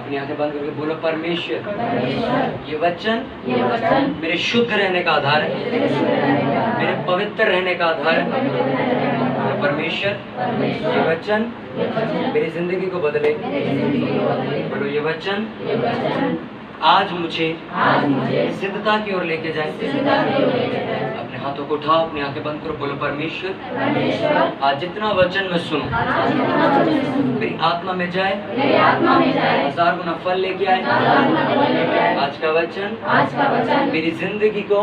अपनी आंखें बंद करके बोलो परमेश्वर, ये वचन मेरे शुद्ध रहने का आधार है, मेरे पवित्र रहने का आधार है। परमेश्वर, ये वचन मेरी जिंदगी को बदले। बोलो ये वचन आज मुझे सिद्धता की ओर लेके जाए। अपने हाथों को उठाओ, अपनी आंखें बंद करो, बोलो परमेश्वर, आज जितना वचन मैं सुनूं मेरी आत्मा में जाए, 1000 गुना फल लेके आए। आज का वचन मेरी जिंदगी को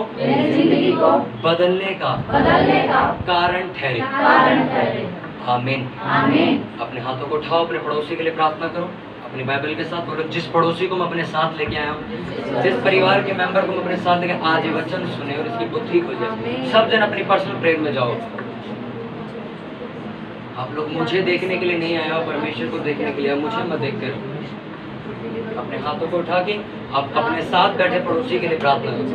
बदलने का कारण ठहरे। आमीन। अपने हाथों को उठाओ, अपने पड़ोसी के लिए प्रार्थना करो। अपनी बाइबल के साथ बोलो, जिस पड़ोसी को मैं अपने साथ लेके आया हूँ, जिस परिवार के मेंबर को मैं अपने साथ लेके, आज ये वचन सुने और इसकी बुद्धि हो जाए। सब जन अपनी पर्सनल प्रेयर में जाओ। आप लोग मुझे देखने के लिए नहीं आए हो, परमेश्वर को देखने के लिए। मुझे मत देखते रहो। अपने हाथों को उठा के आप अपने साथ बैठे पड़ोसी के लिए प्रार्थना करो।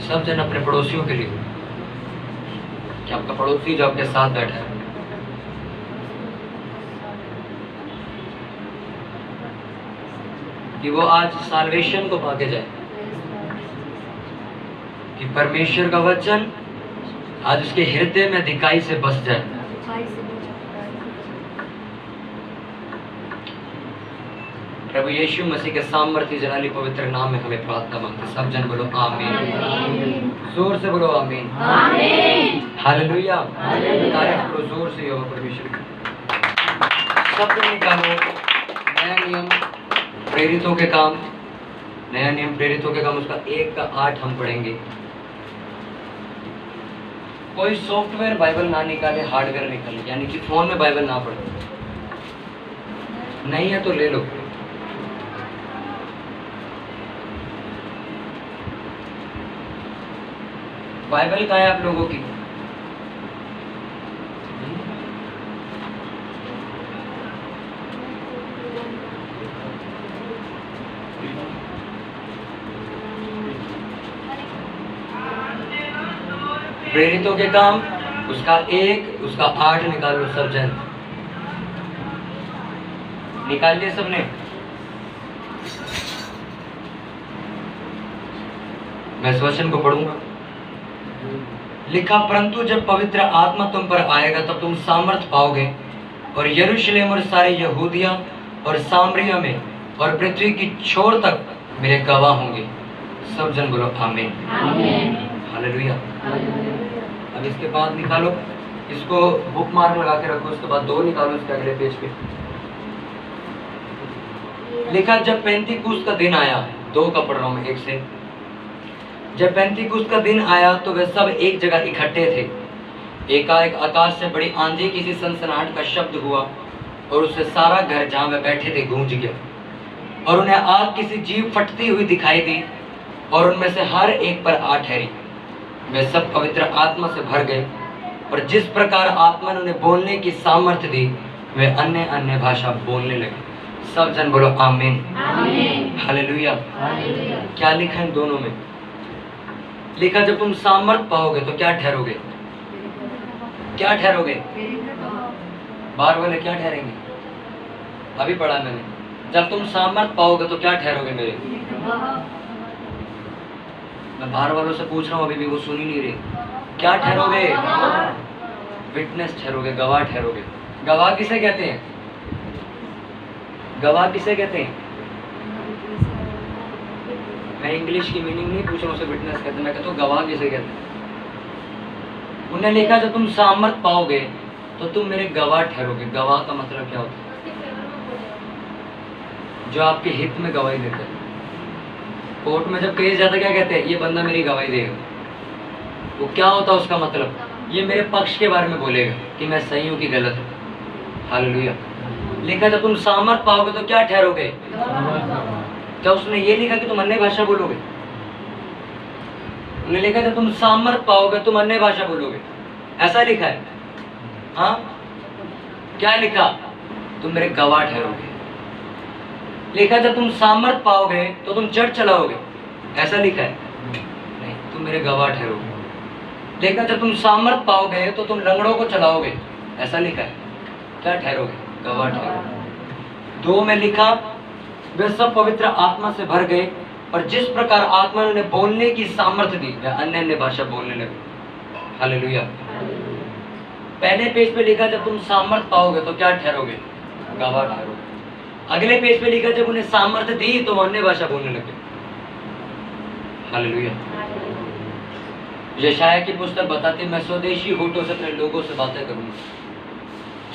सब जन अपने पड़ोसियों के लिए, कि आपका पड़ोसी जो आपके साथ बैठा है, कि वो आज साल्वेशन को पाके जाए, कि परमेश्वर का वचन आज उसके हृदय में अधिकाई से बस जाए। प्रभु यीशु मसीह के सामर्थ्य जलाली पवित्र नाम में हमें प्रार्थना मांगते। सब जन बोलो आमीन। जोर से बोलो आमीन। हालेलुया। तारीफ करो जोर से यहोवा परमेश्वर की। सब जन निकालो नया नियम प्रेरितों के काम, नया नियम प्रेरितों के काम, उसका 1 का 8 हम पढ़ेंगे। कोई सॉफ्टवेयर बाइबल ना निकाले, हार्डवेयर निकाले, यानी कि फोन में बाइबल ना पढ़े। नहीं है तो ले लो। बाइबल कहाँ है आप लोगों की? प्रेरितों के काम उसका 1 उसका 8 निकालो। सब जन निकाल लिए सबने? मैं इस वचन को पढ़ूंगा। लिखा, परंतु जब पवित्र आत्मा तुम पर आएगा तब तुम सामर्थ पाओगे और यरूशलेम और सारे यहूदिया और सामरिया में और पृथ्वी की छोर तक मेरे गवाह होंगे। सब जन बोलो आमीन। हालेलुया। अब इसके बाद निकालो, इसको बुक मार्क लगा के रखो। उसके बाद 2 निकालो इसके अगले पेज पे। लिखा, जब पेंतीकुस्त का दिन आया, 2 का पढ़ रहा हूँ मैं 1 से। जब पेंतीकुस्त का दिन आया तो वे सब एक जगह इकट्ठे थे। एकाएक आकाश से बड़ी आंधी किसी सनसनाहट का शब्द हुआ और उससे सारा घर जहाँ वे बैठे थे गूंज गया। और उन्हें आग किसी जीव फटती हुई दिखाई दी और उनमें से हर एक पर आ ठहरी। वे सब पवित्र आत्मा से भर गए और जिस प्रकार आत्मा ने उन्हें बोलने की सामर्थ्य दी, वे अन्य अन्य भाषा बोलने लगे। सब जन बोलो आमीन। हालेलुया। क्या लिखा है इन दोनों में? लिखा, जब तुम सामर्थ पाओगे तो क्या ठहरोगे? क्या ठहरोगे? बाहर वाले क्या ठहरेंगे? अभी पढ़ा मैंने। जब तुम सामर्थ पाओगे तो क्या ठहरोगे मेरे? मैं बाहर वालों से पूछ रहा हूँ, अभी भी वो सुन ही नहीं रहे। क्या ठहरोगे? विटनेस ठहरोगे, गवाह ठहरोगे। गवाह किसे कहते हैं? गवाह किसे कहते हैं? मैं इंग्लिश की मीनिंग नहीं पूछ रहा हूँ, उसे विटनेस कहते हैं। मैं कहता हूँ गवाह किसे कहते हैं। उन्हें लिखा, जब तुम सामर्थ पाओगे तो तुम मेरे गवाह ठहरोगे। गवाह का मतलब क्या होता है? जो आपके हित में गवाही देता है। कोर्ट में जब केस जाता है क्या कहते हैं? ये बंदा मेरी गवाही देगा। वो क्या होता है उसका मतलब? ये मेरे पक्ष के बारे में बोलेगा कि मैं सही हूँ कि गलत हूँ। हालेलुया। लिखा, जब तुम सामर्थ पाओगे तो क्या ठहरोगे? क्या उसने ये लिखा कि तुम अन्य भाषा बोलोगे? उन्हें लिखा, जब तुम सामर्थ पाओगे तुम अन्य भाषा बोलोगे। ऐसा लिखा है? हाँ, क्या लिखा? तुम मेरे गवाह ठहरोगे। लिखा, जब तुम सामर्थ पाओगे तो तुम चढ़ चलाओगे। ऐसा लिखा है? नहीं, तुम तुम मेरे गवाह ठहरोगे। लेकिन जब तुम सामर्थ पाओगे तो तुम लंगड़ों को चलाओगे, ऐसा लिखा है। क्या ठहरोगे? गवाह ठहरोगे। 2 में लिखा, वे सब पवित्र आत्मा से भर गए और जिस प्रकार आत्मा ने उन्हें बोलने की सामर्थ्य दी, वे अन्य अन्य भाषा बोलने लगे। हालेलुया। पहले पेज पे लिखा जब तुम सामर्थ पाओगे तो क्या ठहरोगे? गवाह ठहरोगे। अगले पेज पे लिखा जब उन्हें सामर्थ्य दी तो वो अन्य भाषा बोलने लगे। हालेलुया। यशाया की पुस्तक बताती है, मैं स्वदेशी होठों से अपने लोगों से बातें करूंगा।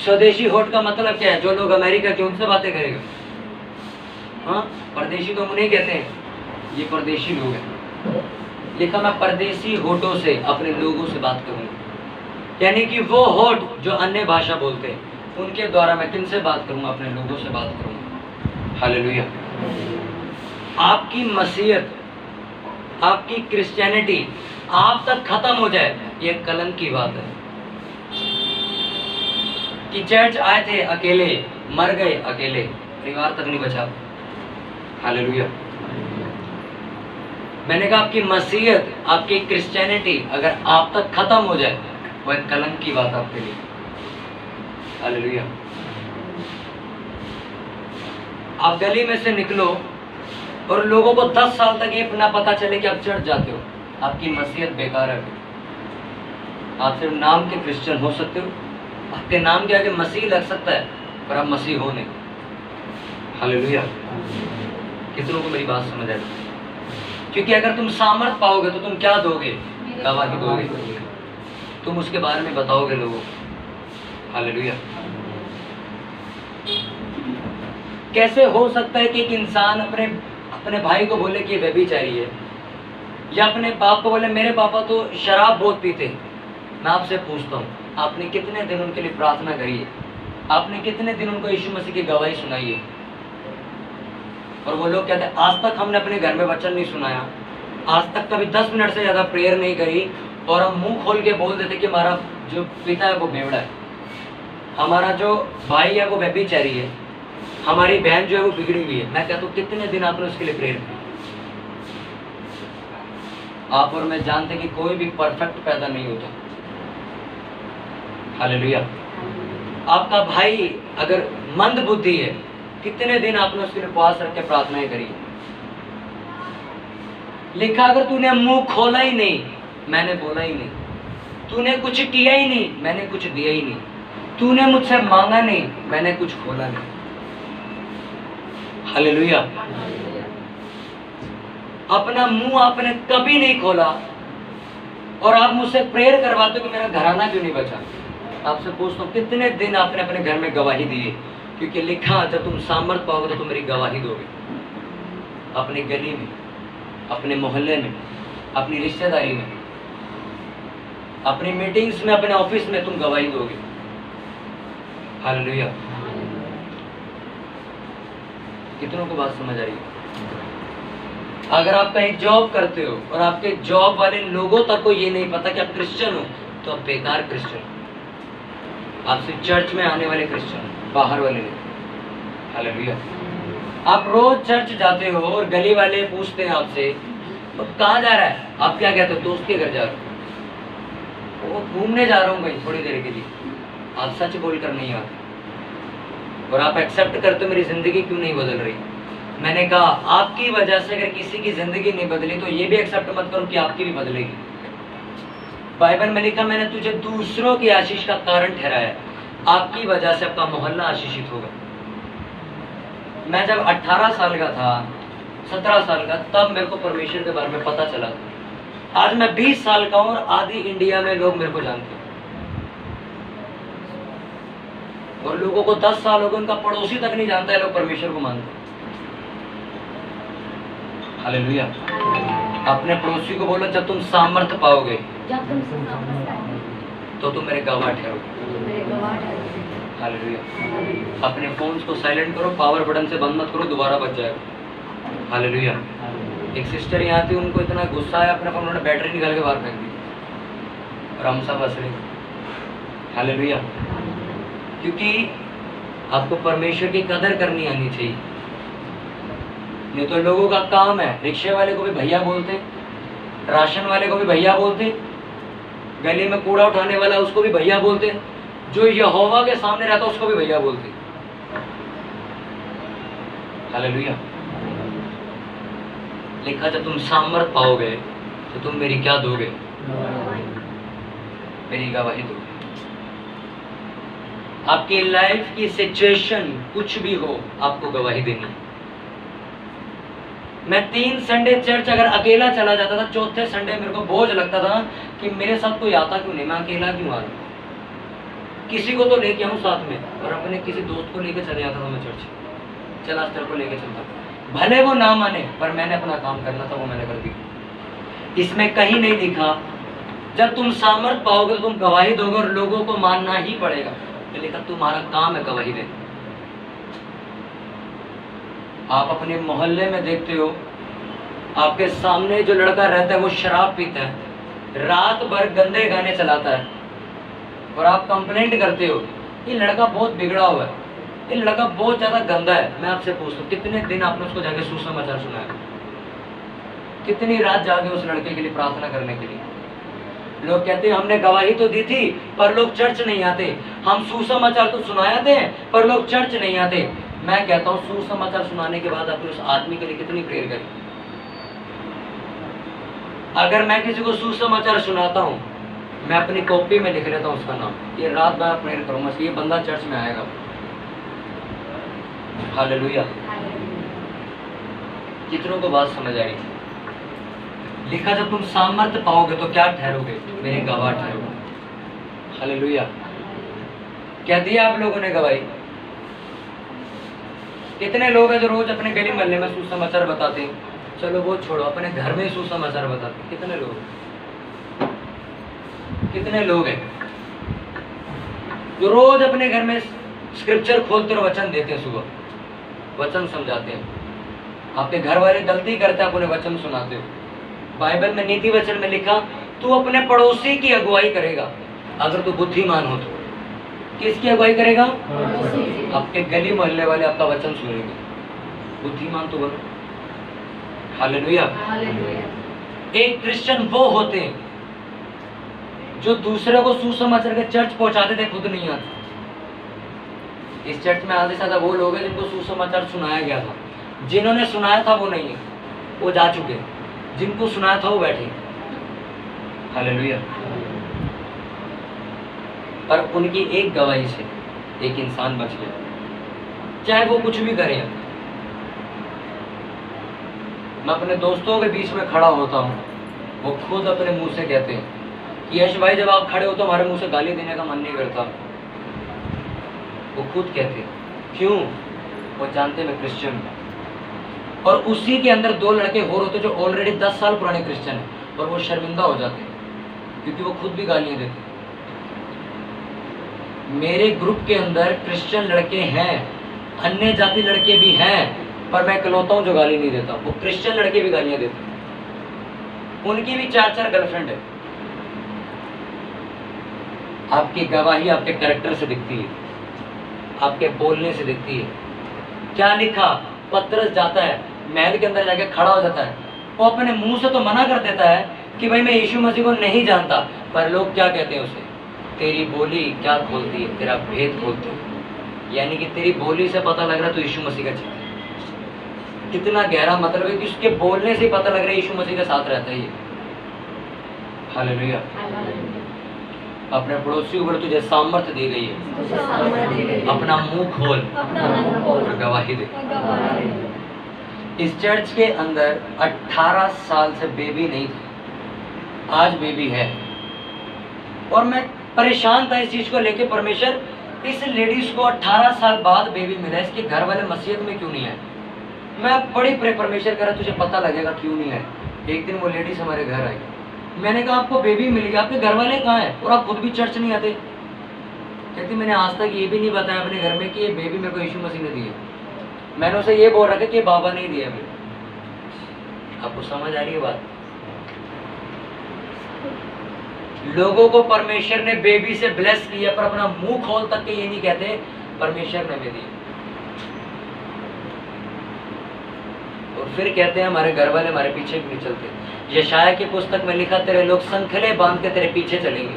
स्वदेशी होठ का मतलब क्या है? जो लोग अमेरिका के उनसे बातें करेगा। हाँ, परदेशी तो हम नहीं कहते हैं, ये परदेशी लोग हैं। लिखा, मैं परदेशी होठों से अपने लोगों से बात करूंगा। यानी कि वो होठ जो अन्य भाषा बोलते हैं उनके द्वारा मैं किनसे बात करूंगा? अपने लोगों से बात करूंगा। हालेलुया। आपकी मसीहत, आपकी क्रिश्चियनिटी आप तक खत्म हो जाए, ये कलंक की बात है। कि चर्च आए थे अकेले, मर गए अकेले, परिवार तक नहीं बचा। हालेलुया। मैंने कहा आपकी मसीहत, आपकी क्रिश्चियनिटी अगर आप तक खत्म हो जाए, वो एक कलंक की बात आपके लिए। हालेलुया। आप गली में से निकलो और लोगों को 10 साल तक ये ना पता चले कि आप चर्च जाते हो, आपकी मसीहत बेकार है। आप सिर्फ नाम के क्रिश्चियन हो सकते हो, आपके नाम के आगे मसीह लग सकता है पर आप मसीह हो नहीं। हालेलुया। कितनों को मेरी बात समझ आई? क्योंकि अगर तुम सामर्थ पाओगे तो तुम क्या दोगे? गवाही दोगे। तुम उसके बारे में बताओगे लोगों को। हालेलुया। कैसे हो सकता है कि एक इंसान अपने भाई को बोले कि व्यभिचारी है, या अपने बाप को बोले मेरे पापा तो शराब बहुत पीते? मैं आपसे पूछता हूँ, आपने कितने दिन उनके लिए प्रार्थना करी है? आपने कितने दिन उनको यीशु मसीह की गवाही सुनाई है? और वो लोग कहते हैं आज तक हमने अपने घर में वचन नहीं सुनाया, आज तक कभी 10 मिनट से ज़्यादा प्रेयर नहीं करी, और हम मुंह खोल के बोल देते कि हमारा जो पिता है वो बेवड़ा है, हमारा जो भाई है वो व्यभिचारी है, हमारी बहन जो है वो बिगड़ी हुई है। मैं कहता हूँ कितने दिन आपने उसके लिए प्रेयर की? आप और मैं जानते कि कोई भी परफेक्ट पैदा नहीं होता। हालेलुया। आपका भाई अगर मंद बुद्धि है, कितने दिन आपने उसके लिए उपवास रख के प्रार्थनाएं करी? लिखा, अगर तूने मुंह खोला ही नहीं, मैंने बोला ही नहीं, तूने कुछ किया ही नहीं, मैंने कुछ दिया ही नहीं, तूने मुझसे मांगा नहीं, मैंने कुछ खोला नहीं। हालेलुया। अपना मुंह आपने कभी नहीं खोला और आप मुझसे प्रेयर करवाते हो कि मेरा घराना क्यों नहीं बचा। आपसे पूछता हूँ कितने दिन आपने अपने घर में गवाही दी है? क्योंकि लिखा, जब तुम सामर्थ पाओगे तो तुम मेरी गवाही दोगे। अपनी गली में, अपने मोहल्ले में, अपनी रिश्तेदारी में, अपनी मीटिंग्स में, अपने ऑफिस में तुम गवाही दोगे। हालेलुया। कितनों को बात समझ आ रही है? अगर आप कहीं जॉब करते हो और आपके जॉब वाले लोगों तक को ये नहीं पता कि आप क्रिश्चियन हो, तो आप बेकार क्रिश्चियन हो। आप सिर्फ चर्च में आने वाले क्रिश्चियन, बाहर वाले नहीं। हालेलुया। आप रोज चर्च जाते हो और गली वाले पूछते हैं आपसे तो कहाँ जा रहा है? आप क्या कहते हो? दोस्त के घर जा रहा हूँ, वो घूमने जा रहा हूँ कहीं थोड़ी देर के लिए। आप सच बोलकर नहीं आते और आप एक्सेप्ट करते हो मेरी जिंदगी क्यों नहीं बदल रही। मैंने कहा आपकी वजह से अगर किसी की जिंदगी नहीं बदली तो ये भी एक्सेप्ट मत करो कि आपकी भी बदलेगी। बाइबल में लिखा, मैंने तुझे दूसरों की आशीष का कारण ठहराया, आपकी वजह से आपका मोहल्ला आशीषित होगा। मैं जब 18 साल का था, 17 साल का, तब मेरे को परमेश्वर के बारे में पता चला। आज मैं 20 साल का हूँ और आधी इंडिया में लोग मेरे को जानते हैं, और लोगों को 10 साल हो गए उनका पड़ोसी तक नहीं जानता है, लोग परमेश्वर को मानते हैं। हालेलुया। अपने पड़ोसी को बोलो जब तुम सामर्थ्य पाओगे तो तुम मेरे गवाह ठहरोगे। हालेलुया। अपने फोन्स को साइलेंट करो, पावर बटन से बंद मत करो, दोबारा बच जाएगा। हालेलुया। एक सिस्टर यहाँ थी, उनको इतना गुस्सा आया अपने फोन, उन्होंने बैटरी निकाल के बाहर फेंक दी और हम सब हंस रहे। हालेलुया। क्योंकि आपको परमेश्वर की कदर करनी आनी चाहिए। नहीं तो लोगों का काम है, रिक्शे वाले को भी भैया बोलते, राशन वाले को भी भैया बोलते, गली में कूड़ा उठाने वाला उसको भी भैया बोलते, जो यहोवा के सामने रहता उसको भी भैया बोलते। हालेलुया। लिखा जब तुम सामर्थ पाओगे तो तुम मेरी क्या दोगे? मेरी गवाही दोगे। आपकी लाइफ की सिचुएशन कुछ भी हो, आपको गवाही देनी। मैं 3 संडे चर्च अगर अकेला चला जाता था, चौथे संडे मेरे को बोझ लगता था कि मेरे साथ कोई आता क्यों नहीं, मैं अकेला क्यों आ रहा हूँ। किसी को तो लेके आऊँ साथ में, और अपने किसी दोस्त को लेके चले जाता था मैं चर्च। चल आज तेरे को लेके चलता, भले वो ना माने, पर मैंने अपना काम करना था, वो मैंने कर दिया। इसमें कहीं नहीं लिखा जब तुम सामर्थ पाओगे तो तुम गवाही दोगे और लोगों को मानना ही पड़ेगा। तो लिखा तुम्हारा काम है गवाही देना। आप अपने मोहल्ले में देखते हो, आपके सामने जो लड़का रहता है वो शराब पीता है, रात भर गंदे गाने चलाता है, और आप कंप्लेंट करते हो ये लड़का बहुत बिगड़ा हुआ है, ये लड़का बहुत ज्यादा गंदा है। मैं आपसे पूछता हूँ, कितने दिन आपने उसको जाके सुसमाचार सुनाया? कितनी रात जागे उस लड़के के लिए प्रार्थना करने के लिए? लोग कहते हैं हमने गवाही तो दी थी पर लोग चर्च नहीं आते, हम सुसमाचार तो सुनाया थे पर लोग चर्च नहीं आते। मैं कहता हूँ सुसमाचार सुनाने के बाद आपने उस आदमी के लिए कितनी प्रेयर करी? अगर मैं किसी को सुसमाचार सुनाता हूँ, मैं अपनी कॉपी में लिख लेता हूँ उसका नाम, ये रात भर प्रेयर करूंगा, ये बंदा चर्च में आएगा। हालेलुया। कितनों को बात समझ आई? लिखा जब तुम सामर्थ्य पाओगे तो क्या ठहरोगे? मेरे गवाह ठहरोगे। हालेलुया। क्या दिया आप लोगों ने गवाही? कितने लोग हैं जो रोज अपने गली मोहल्ले में सुसमाचार बताते हैं? चलो वो छोड़ो, अपने घर में सुसमाचार बताते हैं। कितने लोग, कितने लोग हैं जो रोज अपने घर में स्क्रिप्चर खोलते और वचन देते हैं, सुबह वचन समझाते हैं। आपके घर वाले गलती करते हैं, आप उन्हें वचन सुनाते हो। बाइबल में नीति वचन में लिखा तू अपने पड़ोसी की अगुवाई करेगा अगर तू बुद्धिमान हो तो। किसकी अगुवाई करेगा? आपके गली मोहल्ले वाले आपका वचन सुनेंगे। बुद्धिमान तो बनो। हालेलुया। एक क्रिश्चियन वो होते हैं जो दूसरे को सुसमाचार के चर्च पहुंचाते थे, खुद नहीं आते। इस चर्च में आधे से ज्यादा वो लोग हैं जिनको सुसमाचार सुनाया गया था, जिन्होंने सुनाया था वो नहीं है, वो जा चुके। जिनको सुनाया था वो बैठे। हालेलुया। पर उनकी एक गवाही से एक इंसान बच गया, चाहे वो कुछ भी करे। मैं अपने दोस्तों के बीच में खड़ा होता हूँ, वो खुद अपने मुंह से कहते हैं कि यश भाई जब आप खड़े हो तो हमारे मुंह से गाली देने का मन नहीं करता। वो खुद कहते हैं, क्यों? वो जानते मैं क्रिश्चियन हूँ। और उसी के अंदर 2 लड़के और होते जो ऑलरेडी 10 साल पुराने क्रिश्चियन हैं, और वो शर्मिंदा हो जाते हैं क्योंकि वो खुद भी गालियाँ देते हैं। मेरे ग्रुप के अंदर क्रिश्चियन लड़के हैं, अन्य जाति लड़के भी हैं, पर मैं इकलौता हूँ जो गाली नहीं देता। वो क्रिश्चियन लड़के भी गालियाँ देते हैं, उनकी भी 4-4 गर्लफ्रेंड है। आपकी गवाही आपके कैरेक्टर से दिखती है, आपके बोलने से दिखती है। क्या लिखा? पतरस जाता है महल के अंदर, जाके खड़ा हो जाता है, वो अपने मुंह से तो मना कर देता है कि भाई मैं यीशु मसीह को नहीं जानता, पर लोग क्या कहते हैं उसे? तेरी बोली क्या खोलती है, तेरा भेद खोलती है। यानी कि तेरी बोली से पता लग रहा है तो यीशु मसीह का चित्त है। कितना गहरा मतलब है कि उसके बोलने से पता लग रहा है यीशु मसीह के साथ रहता है ये। हालेलुया। अपने पड़ोसी ऊपर तुझे सामर्थ्य दी गई है, अपना मुंह खोल और गवाही दे। इस चर्च के अंदर 18 साल से बेबी नहीं थी, आज बेबी है। और मैं परेशान था इस चीज को लेके, परमेश्वर इस लेडीज को 18 साल बाद बेबी मिला, इसके घर वाले मसीहत में क्यों नहीं है? मैं बड़ी परमेश्वर करा तुझे पता लगेगा क्यों नहीं है। एक दिन वो लेडीज हमारे घर आई, मैंने कहा आपको बेबी मिल गया, आपके घर वाले कहाँ हैं और आप खुद भी चर्च नहीं आते? कहती मैंने आज तक ये भी नहीं बताया अपने घर में कि ये बेबी मेरे को यीशु मसीह ने दी है। मैंने उसे ये बोल रखा कि बाबा नहीं दिया मेरे। आपको समझ आ रही है बात? लोगों को परमेश्वर ने बेबी से ब्लेस किया, पर अपना मुंह खोल तक के ये नहीं कहते परमेश्वर ने भी दिया। और और फिर कहते हैं हमारे घर वाले हमारे पीछे भी नहीं चलते। यशाया की पुस्तक में लिखा, तेरे लोग संखले बांध के तेरे पीछे चलेंगे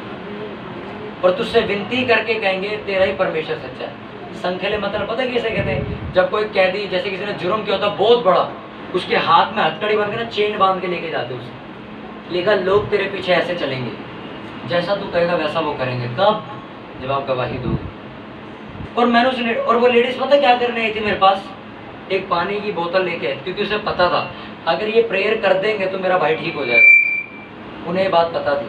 और तुझसे विनती करके कहेंगे तेरा ही परमेश्वर सच्चा है। संखले मतलब पता है कैसे कहते हैं? जब कोई कैदी, जैसे किसी ने जुर्म किया होता बहुत बड़ा, उसके हाथ में हथकड़ी बांध के ना चेन बांध के लेके जाते उसे। लिखा, लोग तेरे पीछे ऐसे चलेंगे, जैसा तू कहेगा वैसा वो करेंगे। कब? जब आप गवाही दोगे। और मैंने उसे, और वो लेडीज पता क्या करने आई थी मेरे पास, एक पानी की बोतल लेके आई, क्योंकि उसे पता था अगर ये प्रेयर कर देंगे तो मेरा भाई ठीक हो जाएगा। उन्हें ये बात पता थी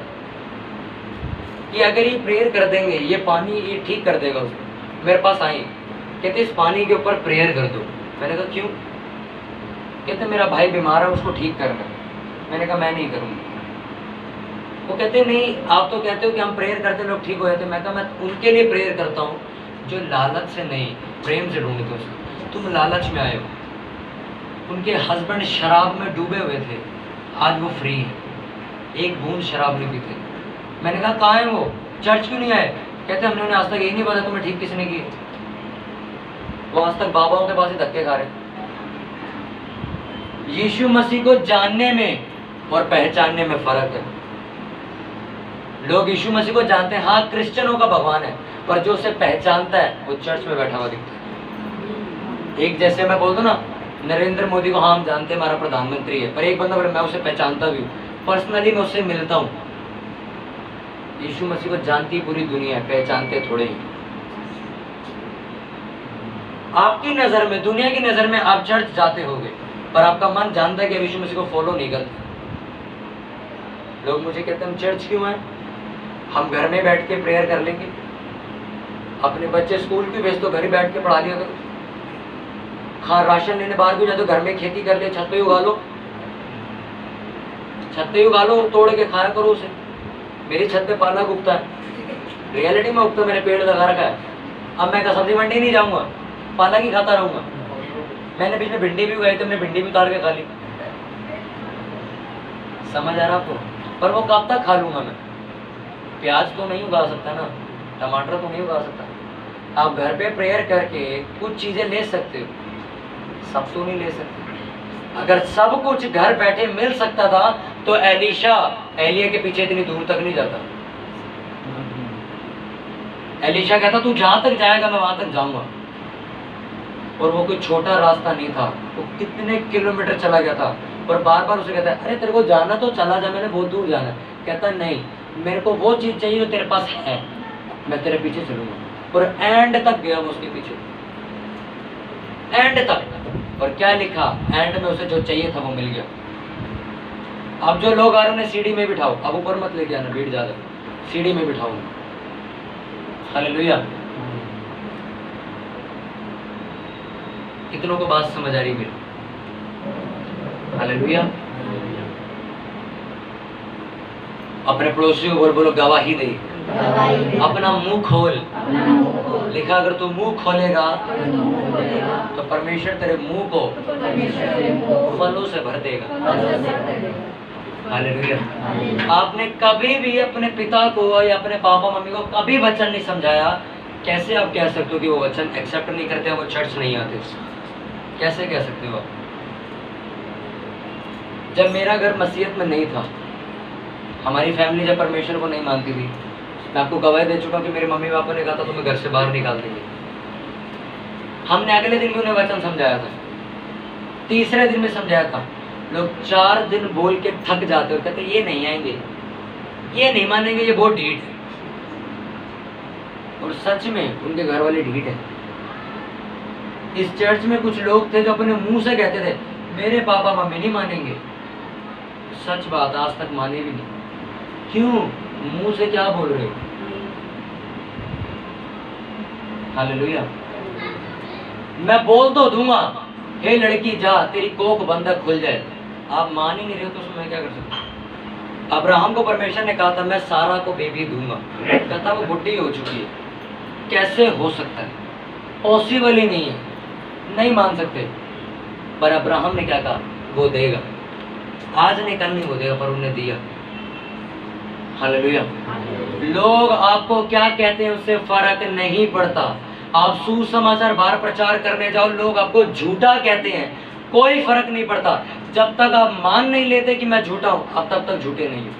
कि अगर ये प्रेयर कर देंगे ये पानी ये ठीक कर देगा उसको। मेरे पास आई, कहते इस पानी के ऊपर प्रेयर कर दो। मैंने कहा क्यों? कहते मेरा भाई बीमार है, उसको ठीक करना। मैंने कहा मैं नहीं करूँगी। वो कहते नहीं, आप तो कहते हो कि हम प्रेयर करते लोग ठीक हो जाते। मैं कहा मैं उनके लिए प्रेयर करता हूँ जो लालच से नहीं, प्रेम से ढूंढते उसको। तुम लालच में आए हो। उनके हस्बैंड शराब में डूबे हुए थे, आज वो फ्री है, एक बूंद शराब नहीं पीते। मैंने कहा कहाँ है वो, चर्च क्यों नहीं आए? कहते हमने उन्हें आज तक यही नहीं पता तुम्हें ठीक किसने की। वो आज तक बाबाओं के पास ही धक्के खा रहे। यीशु मसीह को जानने में और पहचानने में फर्क है। लोग यीशु मसीह को जानते हैं, हाँ क्रिश्चियनों का भगवान है, पर जो उसे पहचानता है वो चर्च में बैठा हुआ दिखता है। एक जैसे मैं बोल दूं ना, नरेंद्र मोदी को हाँ हम जानते हैं हमारा प्रधानमंत्री है, पर एक बंदा मैं उसे पहचानता भी हूँ, पर्सनली मैं उससे मिलता हूँ। यीशु मसीह को जानती पूरी दुनिया है, पहचानते थोड़े ही। आपकी नजर में, दुनिया की नजर में आप चर्च जाते होगे, पर आपका मन जानता है कि यीशु मसीह को फॉलो नहीं करते। लोग मुझे कहते हैं हम चर्च क्यों आए, हम घर में बैठ के प्रेयर कर लेंगे। अपने बच्चे स्कूल क्यों भेज दो, घर ही बैठ के पढ़ा लिया करो। खा राशन लेने बाहर क्यों जाते, घर में खेती कर ले, छत पे उगा लो, छत पे उगा लो, तोड़ के खाया करो उसे। मेरी छत पे पालक उगता है, रियलिटी में उगता, मैंने पेड़ लगा रखा है। अब मैं सब्जी मंडी नहीं जाऊंगा, पालक ही खाता रहूंगा। मैंने बीच में भिंडी भी उगाई, तो मैंने भिंडी भी उतार के खा ली। समझ आ रहा आपको? पर वो कब तक खा लूंगा मैं? प्याज तो नहीं उगा सकता ना, टमाटर तो नहीं उगा सकता। आप घर पे प्रेयर करके कुछ चीजें ले सकते हो, सब तो नहीं ले सकते। अगर सब कुछ घर बैठे मिल सकता था तो एलीशा एलिया के पीछे इतनी दूर तक नहीं जाता। एलीशा कहता तू जहां तक जाएगा मैं वहां तक जाऊंगा। और वो कोई छोटा रास्ता नहीं था, वो कितने किलोमीटर चला गया था। और बार बार उसे कहता है अरे तेरे को जाना तो चला जा, मैंने बहुत दूर जाना। कहता नहीं, मेरे को वो चीज चाहिए जो तेरे पास है, मैं तेरे पीछे चलूंगा। और एंड तक गया वो उसके पीछे, एंड तक। और क्या लिखा एंड में, उसे जो चाहिए था वो मिल गया। अब जो लोग आ रहे हैं सीढ़ी में बिठाओ, अब ऊपर मत लेके आना, भीड़ ज्यादा, सीढ़ी में बिठाओ। हालेलुया। कितनों को बात समझ आ रही मेरी? हालेलुया। अपने पड़ोसी को बोल, बोलो गवाही दे, अपना मुंह खोल। लिखा अगर तू मुंह खोलेगा तो परमेश्वर तेरे मुंह को फलों से भर देगा। हालेलुया। आपने कभी भी अपने पिता को या अपने पापा मम्मी को कभी वचन नहीं समझाया, कैसे आप कह सकते हो कि वो वचन एक्सेप्ट नहीं करते, वो चर्च नहीं आते? कैसे कह सकते हो आप? जब मेरा घर मसीहत में नहीं था, हमारी फैमिली जब परमेश्वर को नहीं मानती थी, मैं आपको गवाही दे चुका कि मेरे मम्मी पापा ने कहा था तुम्हें घर से बाहर निकाल देंगे। हमने अगले दिन भी उन्हें वचन समझाया था, तीसरे दिन में समझाया था। लोग 4 दिन बोल के थक जाते और कहते ये नहीं आएंगे, ये नहीं मानेंगे, ये बहुत ढीठ है। और सच में उनके घर वाले ढीठ है। इस चर्च में कुछ लोग थे जो अपने मुंह से कहते थे मेरे पापा मम्मी नहीं मानेंगे। सच बात, आज तक माने भी नहीं। क्यों? मुंह से क्या बोल रहे हो? हालेलुया। मैं बोल तो दूंगा, हे लड़की जा तेरी कोख बंधक खुल जाए। आप मान ही नहीं रहे हो तो उसमें मैं क्या कर सकता? अब्राहम को परमेश्वर ने कहा था मैं सारा को बेबी दूंगा, कहता वो बुढ़ी हो चुकी है, कैसे हो सकता है? पॉसिबल ही नहीं है, नहीं मान सकते। पर अब्राहम ने क्या कहा? वो देगा। आज नहीं कल नहीं वो देगा, पर उन्हें दिया। हालेलुया। लोग आपको क्या कहते हैं उससे फर्क नहीं पड़ता। आप सुसमाचार बाहर प्रचार करने जाओ, लोग आपको झूठा कहते हैं, कोई फर्क नहीं पड़ता। जब तक आप मान नहीं लेते कि मैं झूठा हूं, आप तब तक झूठे नहीं हो।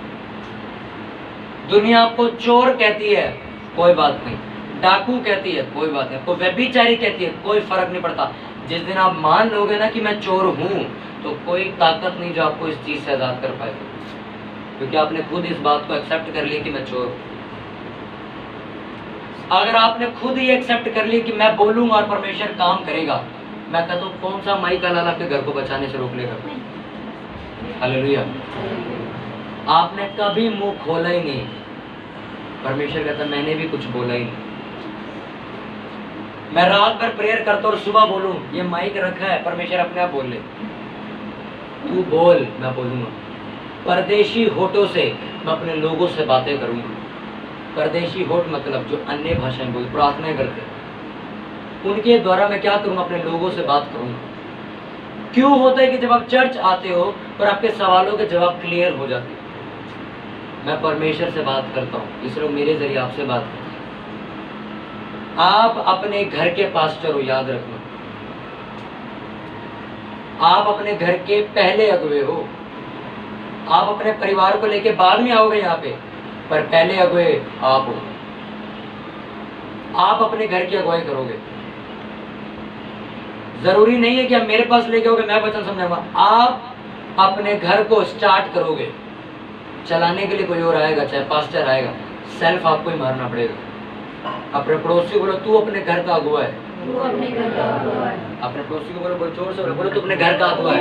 दुनिया आपको चोर कहती है, कोई बात नहीं। डाकू कहती है, कोई बात नहीं। आपको व्यभिचारी कहती है, कोई फर्क नहीं पड़ता। जिस दिन आप मान लोगे ना कि मैं चोर हूं, तो कोई ताकत नहीं जो आपको इस चीज से आजाद कर पाएगी, क्योंकि आपने खुद इस बात को एक्सेप्ट कर लिया कि मैं चोर हूं। अगर आपने खुद ही एक्सेप्ट कर लिया कि मैं बोलूंगा और परमेश्वर काम करेगा, मैं कहता हूँ कौन सा माई का लाल आपके घर को बचाने से रोक लेगा? हालेलुया। आपने कभी मुंह खोला ही नहीं, परमेश्वर कहता मैंने भी कुछ बोला ही नहीं। मैं रात भर प्रेयर करता और सुबह बोलूं, ये माइक रखा है, परमेश्वर अपने आप बोल ले, तू बोल, मैं बोलूंगा। परदेशी होठों से मैं अपने लोगों से बातें करूंगा। परदेशी होठ मतलब जो अन्य भाषाएं बोल, प्रार्थना करते, उनके द्वारा मैं क्या करूंगा? अपने लोगों से बात करूंगा। क्यों होता है कि जब आप चर्च आते हो और आपके सवालों के जवाब क्लियर हो जाते हैं, मैं परमेश्वर से बात करता हूँ, इसलिए मेरे जरिए आपसे बात करता हूँ। आप अपने घर के पास्टर हो, याद रखना। आप अपने घर के पहले अगुवे हो। आप अपने परिवार को लेके बाद में आओगे यहाँ पे, पर पहले अगुवे आप हो। आप अपने घर की अगुवाई करोगे। जरूरी नहीं है कि आप मेरे पास लेके आओगे, मैं वचन समझाऊंगा। आप अपने घर को स्टार्ट करोगे, चलाने के लिए कोई और आएगा, चाहे पास्टर आएगा, सेल्फ आपको ही मारना पड़ेगा। अपने पड़ोसी को बोलो तू अपने घर का अगुवा है। अपने पड़ोसी को बोलो जोर से बोलो तू अपने घर का अगुवा है।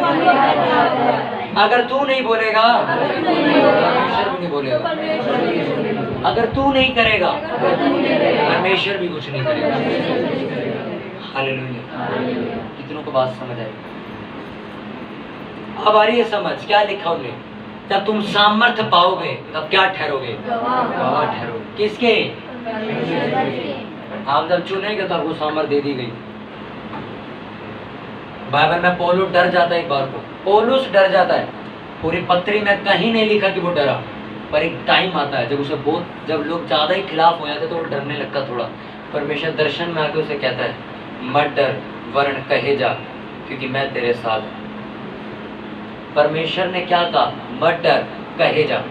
अगर तू नहीं बोलेगा, परमेश्वर भी नहीं बोलेगा। अगर तू नहीं करेगा, परमेश्वर भी कुछ नहीं करेगा। हालेलुया। कितनों को बात समझ आई? अब आ रही है समझ, क्या लिखा उन्हें? जब तुम सामर्थ्य पाओगे तब क्या ठहरोगे? गवाह ठहरोगे। किसके? आप जब चुनेंगे तो आपको सामर्थ्य दे दी गई। बाइबल में पौलुस डर जाता है, एक बार को पौलुस डर जाता है। पूरी पत्री में कहीं नहीं लिखा कि वो डरा, पर एक टाइम आता है जब उसे बहुत, जब लोग ज्यादा ही खिलाफ हो जाते तो वो डरने लगता थोड़ा। परमेश्वर दर्शन में आके उसे कहता है मत डर, वरन कहे जा, क्योंकि मैं तेरे साथ हूं। परमेश्वर ने क्या कहा? मत डर, कहे जा।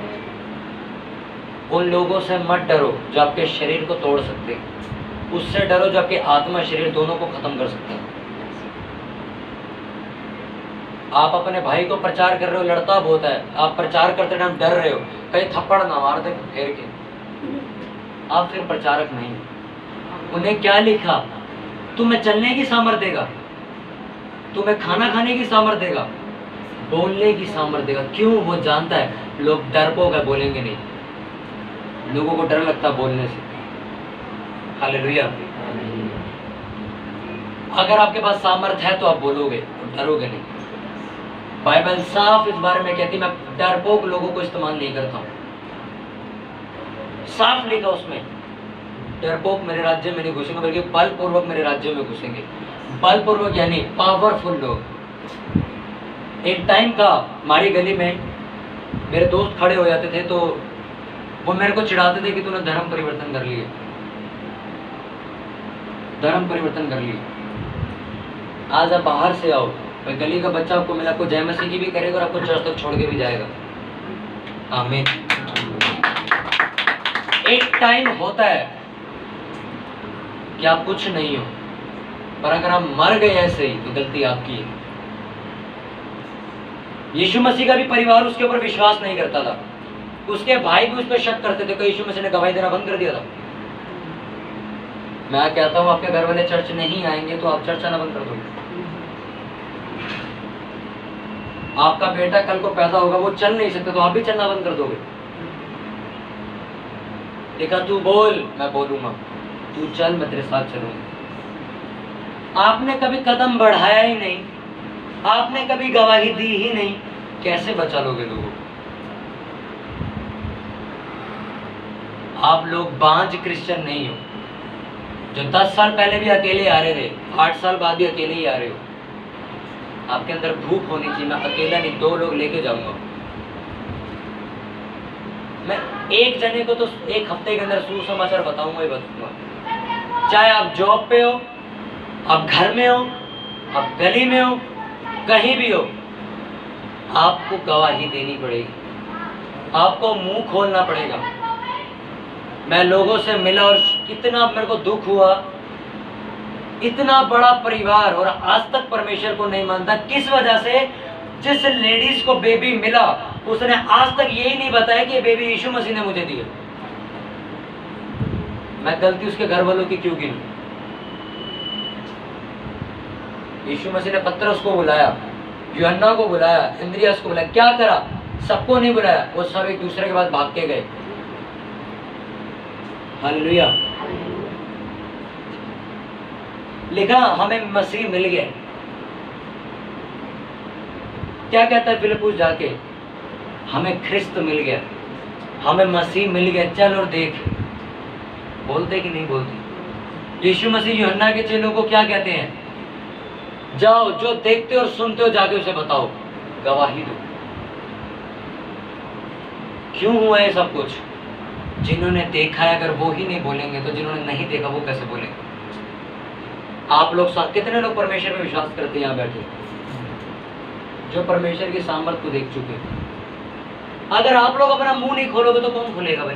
उन लोगों से मत डरो जो आपके शरीर को तोड़ सकते हैं, उससे डरो जो आपके आत्मा शरीर दोनों को खत्म कर सकते हैं। आप अपने भाई को प्रचार कर रहे हो, लड़ता बहुत है, आप प्रचार करते टाइम डर रहे हो कहीं थप्पड़ ना मार दे फेर के, आप फिर प्रचारक नहीं। उन्हें क्या लिखा? तुम्हें चलने की सामर्थ्य देगा, तुम्हें खाना खाने की सामर्थ्य देगा, बोलने की सामर्थ्य देगा। क्यों? वो जानता है लोग डरपोक है, बोलेंगे नहीं। लोगों को डर लगता बोलने से। हालेलुया। अगर आपके पास सामर्थ्य है तो आप बोलोगे, डरोगे नहीं। बाइबल साफ इस बारे में कहती है मैं डरपोक लोगों को इस्तेमाल नहीं करता हूं। साफ लिखा उसमें, डरपोक मेरे राज्य में नहीं घुसेंगे, बल्कि बलपूर्वक मेरे राज्य में घुसेंगे। बलपूर्वक यानी पावरफुल लोग। एक टाइम का हमारी गली में मेरे दोस्त खड़े हो जाते थे तो वो मेरे को चिढ़ाते थे कि तूने धर्म परिवर्तन कर लिए, धर्म परिवर्तन कर लिए। आज आप बाहर से आओ, कोई गली का बच्चा आपको मिला, आपको जय मसीह की भी करेगा और आपको चर्च तक छोड़ के भी जाएगा। आमीन। एक टाइम होता है कि आप कुछ नहीं हो, पर अगर आप मर गए ऐसे ही तो गलती आपकी है। यीशु मसीह का भी परिवार उसके ऊपर विश्वास नहीं करता था, उसके भाई भी उस पर शक करते थे। यीशु मसीह ने गवाही देना बंद कर दिया था। मैं कहता हूं आपके घर वाले चर्च नहीं आएंगे तो आप चर्च आना बंद कर दोगे। आपका बेटा कल को पैदा होगा, वो चल नहीं सकते तो आप भी चलना बंद कर दोगे। देखा, तू बोल मैं बोलूंगा, तू चल मैं तेरे साथ चलूंगा। आपने कभी कदम बढ़ाया ही नहीं, आपने कभी गवाही दी ही नहीं, कैसे बचा लोगे लोगों? आप लोग बांझ क्रिश्चियन नहीं हो जो 10 साल पहले भी अकेले आ रहे थे, 8 साल बाद भी अकेले ही आ रहे हो। आपके अंदर भूख होनी चाहिए, मैं अकेला नहीं, 2 लोग लेके जाऊंगा। मैं एक जने को तो एक हफ्ते के अंदर सुसमाचार बताऊंगा ही बताऊंगा। चाहे आप जॉब पे हो, आप घर में हो, आप गली में हो, कहीं भी हो, आपको गवाही देनी पड़ेगी, आपको मुंह खोलना पड़ेगा। मैं लोगों से मिला और कितना मेरे को दुख हुआ, इतना बड़ा परिवार और आज तक परमेश्वर को नहीं मानता। किस वजह से? जिस लेडीज को बेबी मिला उसने आज तक यही नहीं बताया कि ये बेबी यीशु मसीह ने मुझे दिया। मैं गलती उसके घर वालों की क्यों गिनूं? यीशु मसीह ने पतरस को बुलाया, यूहन्ना को बुलाया, इंद्रियास को बुलाया, क्या करा? सबको नहीं बुलाया, वो सब एक दूसरे के पास भाग के गए। हालेलुया। लिखा हमें मसीह मिल गया। क्या कहता है फिलिप्पुस जाके? हमें ख्रिस्त मिल गया, हमें मसीह मिल गया, चल और देख। बोलते कि नहीं बोलते? यीशु मसीह यूहन्ना के चेलों को क्या कहते हैं? जाओ, जो देखते और सुनते हो जाके उसे बताओ, गवाही दो। क्यों हुआ है सब कुछ? जिन्होंने देखा है अगर वो ही नहीं बोलेंगे तो जिन्होंने नहीं देखा वो कैसे बोलेंगे? आप लोग कितने लोग परमेश्वर में विश्वास करते हैं यहाँ बैठे, जो परमेश्वर की सामर्थ को देख चुके हैं? अगर आप लोग अपना मुंह नहीं खोलोगे तो कौन खोलेगा भाई?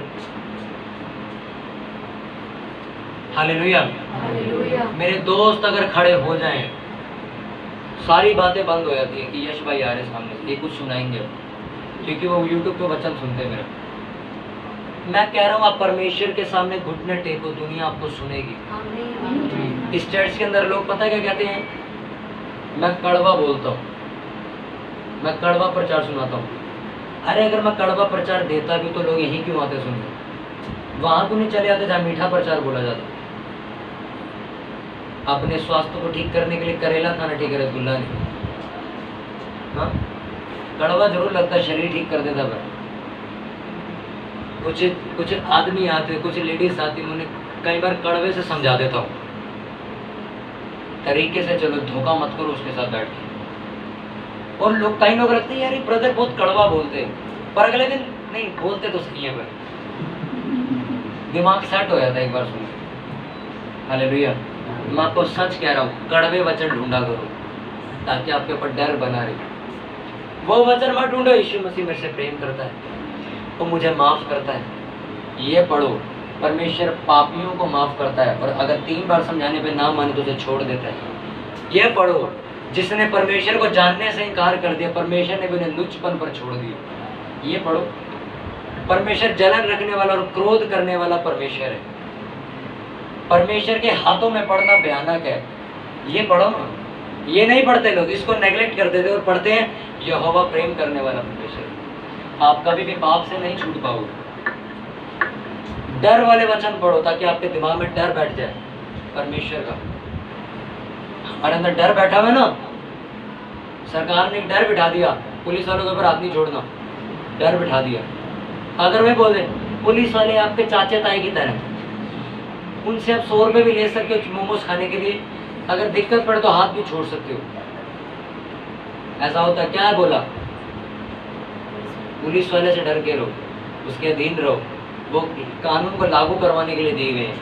हालेलुया। मेरे दोस्त अगर खड़े हो जाएं, सारी बातें बंद हो जाती है कि यश भाई आ रहे सामने से, ये कुछ सुनाएंगे, क्योंकि वो यूट्यूब पे वचन सुनते हैं मेरा। मैं कह रहा हूँ आप परमेश्वर के सामने घुटने टेको, दुनिया आपको सुनेगी। इस चर्च के अंदर लोग पता है क्या कहते हैं? मैं कड़वा बोलता हूँ, मैं कड़वा प्रचार सुनाता हूँ। अरे अगर मैं कड़वा प्रचार देता भी तो लोग यहीं क्यों आते सुनने? वहां क्यों नहीं चले आते जहाँ मीठा प्रचार बोला जाता? अपने स्वास्थ्य को ठीक करने के लिए करेला खाना ठीक है, रसगुल्ला नहीं। हाँ, कड़वा जरूर लगता है, शरीर ठीक कर देता है। कुछ आदमी आते, कुछ लेडीज आती, उन्हें कई बार कड़वे से समझा देता हूँ, तरीके से चलो, धोखा मत करो उसके साथ बैठ के। और लोग, कई लोग रखते हैं यार ये ब्रदर बहुत कड़वा बोलते हैं, पर अगले दिन नहीं बोलते तो सही है भाई, दिमाग सेट हो जाता है एक बार सुन के। हालेलुया। मैं आपको सच कह रहा हूँ, कड़वे वचन ढूंढा करो ताकि आपके ऊपर डर बना रहे। वो वचन मत ढूंढो, यीशु मसीह मेरे से प्रेम करता है, वो मुझे माफ करता है। ये पढ़ो, परमेश्वर पापियों को माफ करता है और अगर 3 बार समझाने पे ना माने तो उसे छोड़ देता है। ये पढ़ो, जिसने परमेश्वर को जानने से इनकार कर दिया, परमेश्वर ने भी उन्हें लुच्चपन पर छोड़ दिया। ये पढ़ो, परमेश्वर जलन रखने वाला और क्रोध करने वाला परमेश्वर है। परमेश्वर के हाथों में पढ़ना भयानक है। ये पढ़ो ना, ये नहीं पढ़ते लोग, इसको नेग्लेक्ट कर देते और पढ़ते हैं यहोवा प्रेम करने वाला परमेश्वर। आप कभी भी पाप से नहीं छूट पाओगे। डर वाले वचन पढ़ो ताकि आपके दिमाग में डर बैठ जाए परमेश्वर का। हमारे अंदर डर बैठा हुआ है ना, सरकार ने एक डर बिठा दिया, पुलिस वालों के ऊपर हाथ नहीं छोड़ना, डर बिठा दिया। अगर वे बोले पुलिस वाले आपके चाचे ताई की तरह, उनसे आप 100 रुपये भी ले सकते हो मोमोज खाने के लिए, अगर दिक्कत पड़े तो हाथ भी छोड़ सकते हो। ऐसा होता क्या है? बोला पुलिस वाले से डर के रहो, उसके अधीन रहो, वो कानून को लागू करवाने के लिए दिए गए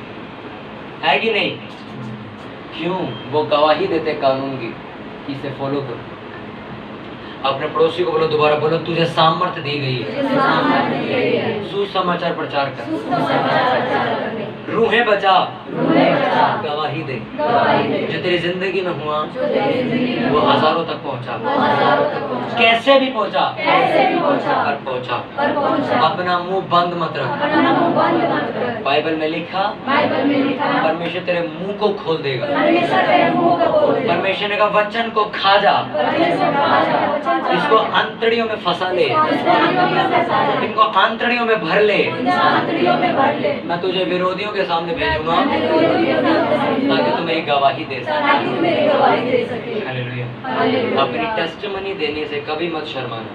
है कि नहीं? क्यों? वो गवाही देते कानून की, इसे फॉलो करो। अपने पड़ोसी को बोलो, दोबारा बोलो, तुझे सामर्थ्य दी गई है सुसमाचार प्रचार कर, रूहें बचा, गवाही दे। जो तेरी जिंदगी में हुआ वो हजारों तक पहुंचा, कैसे भी पहुंचा, पर पहुंचा। अपना मुंह बंद मत रख। बाइबल में लिखा परमेश्वर तेरे मुंह को खोल देगा। परमेश्वर ने कहा वचन को खा जा, इसको आंतड़ियों में फंसा ले, इनको आंतड़ियों में भर ले। मैं तुझे विरोधियों के सामने भेजूंगा ताकि तुम एक गवाही दे सके। हालेलुया। अपनी टेस्टिमनी देने से कभी मत शर्माना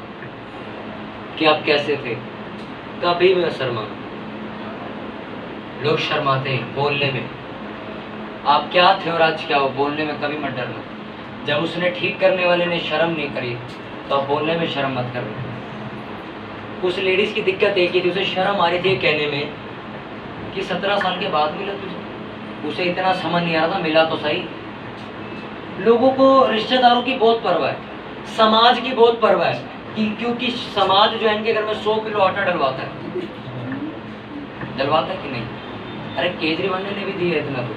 कि आप कैसे थे, कभी मत शर्माना। लोग शर्माते हैं बोलने में, आप क्या थे और आज क्या हो, बोलने में कभी मत डरना। जब उसने ठीक करने वाले ने शर्म नहीं करी तो आप बोलने में शर्म मत करना। उस लेडीज की दिक्कत एक ही थी, उसे शर्म आ रही थी कहने में कि 17 साल के बाद मिला तुझे। उसे इतना समझ नहीं आ रहा था, मिला तो सही। लोगों को रिश्तेदारों की बहुत परवाह है, समाज की बहुत परवाह है कि क्योंकि समाज जो है इनके घर में 100 किलो आटा डलवाता है कि नहीं? अरे केजरीवाल ने भी दिया इतना, तो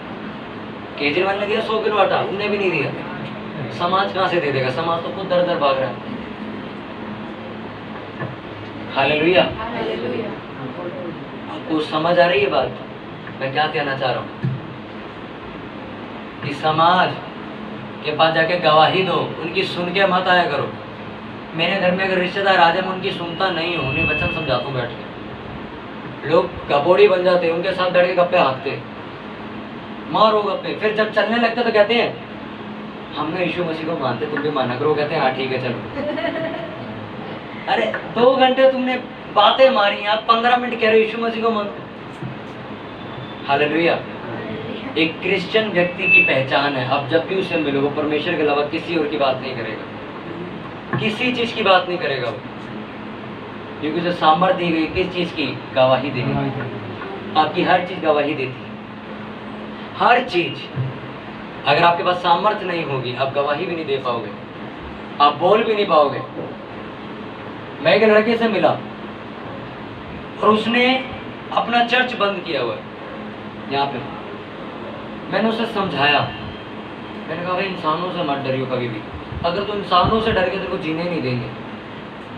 केजरीवाल ने दिया 100 किलो आटा, उनने भी नहीं दिया। समाज कहाँ से दे देगा? समाज तो खुद दर दर भाग रहा है। हालेलुया। आपको समझ आ रही है बात मैं क्या कहना चाह रहा हूँ? कि समाज के पास जाके गवाही दो, उनकी सुन के मत आया करो। मेरे घर में अगर रिश्तेदार आ जाए मैं उनकी सुनता नहीं हूँ, उन्हें वचन समझाता हूँ बैठ के। लोग कबोड़ी बन जाते, उनके साथ बैठ के गप्पे हाँकते, मारो गप्पे। फिर जब चलने लगते तो कहते हैं हम ना यीशु मसीह को मानते, तुम भी माना करो। कहते हैं हाँ ठीक है चलो। अरे 2 घंटे तुमने बातें मारी, आप 15 मिनट कह रहे हो यीशु मसीह को मानो। हालेलुया। एक क्रिश्चियन व्यक्ति की पहचान है, अब जब भी उसे मिलो वो परमेश्वर के अलावा किसी और की बात नहीं करेगा, किसी चीज की बात नहीं करेगा वो, क्योंकि उसे सामर्थ दी गई किस चीज की? गवाही देगी। आपकी हर चीज गवाही देती है, हर चीज। अगर आपके पास सामर्थ नहीं होगी आप गवाही भी नहीं दे पाओगे, आप बोल भी नहीं पाओगे। मैं एक लड़के से मिला और उसने अपना चर्च बंद किया हुआ है यहाँ पे। मैंने उसे समझाया, मैंने कहा भाई इंसानों से मत डरियो कभी भी, अगर तुम इंसानों से डर के तेरे को जीने नहीं देंगे।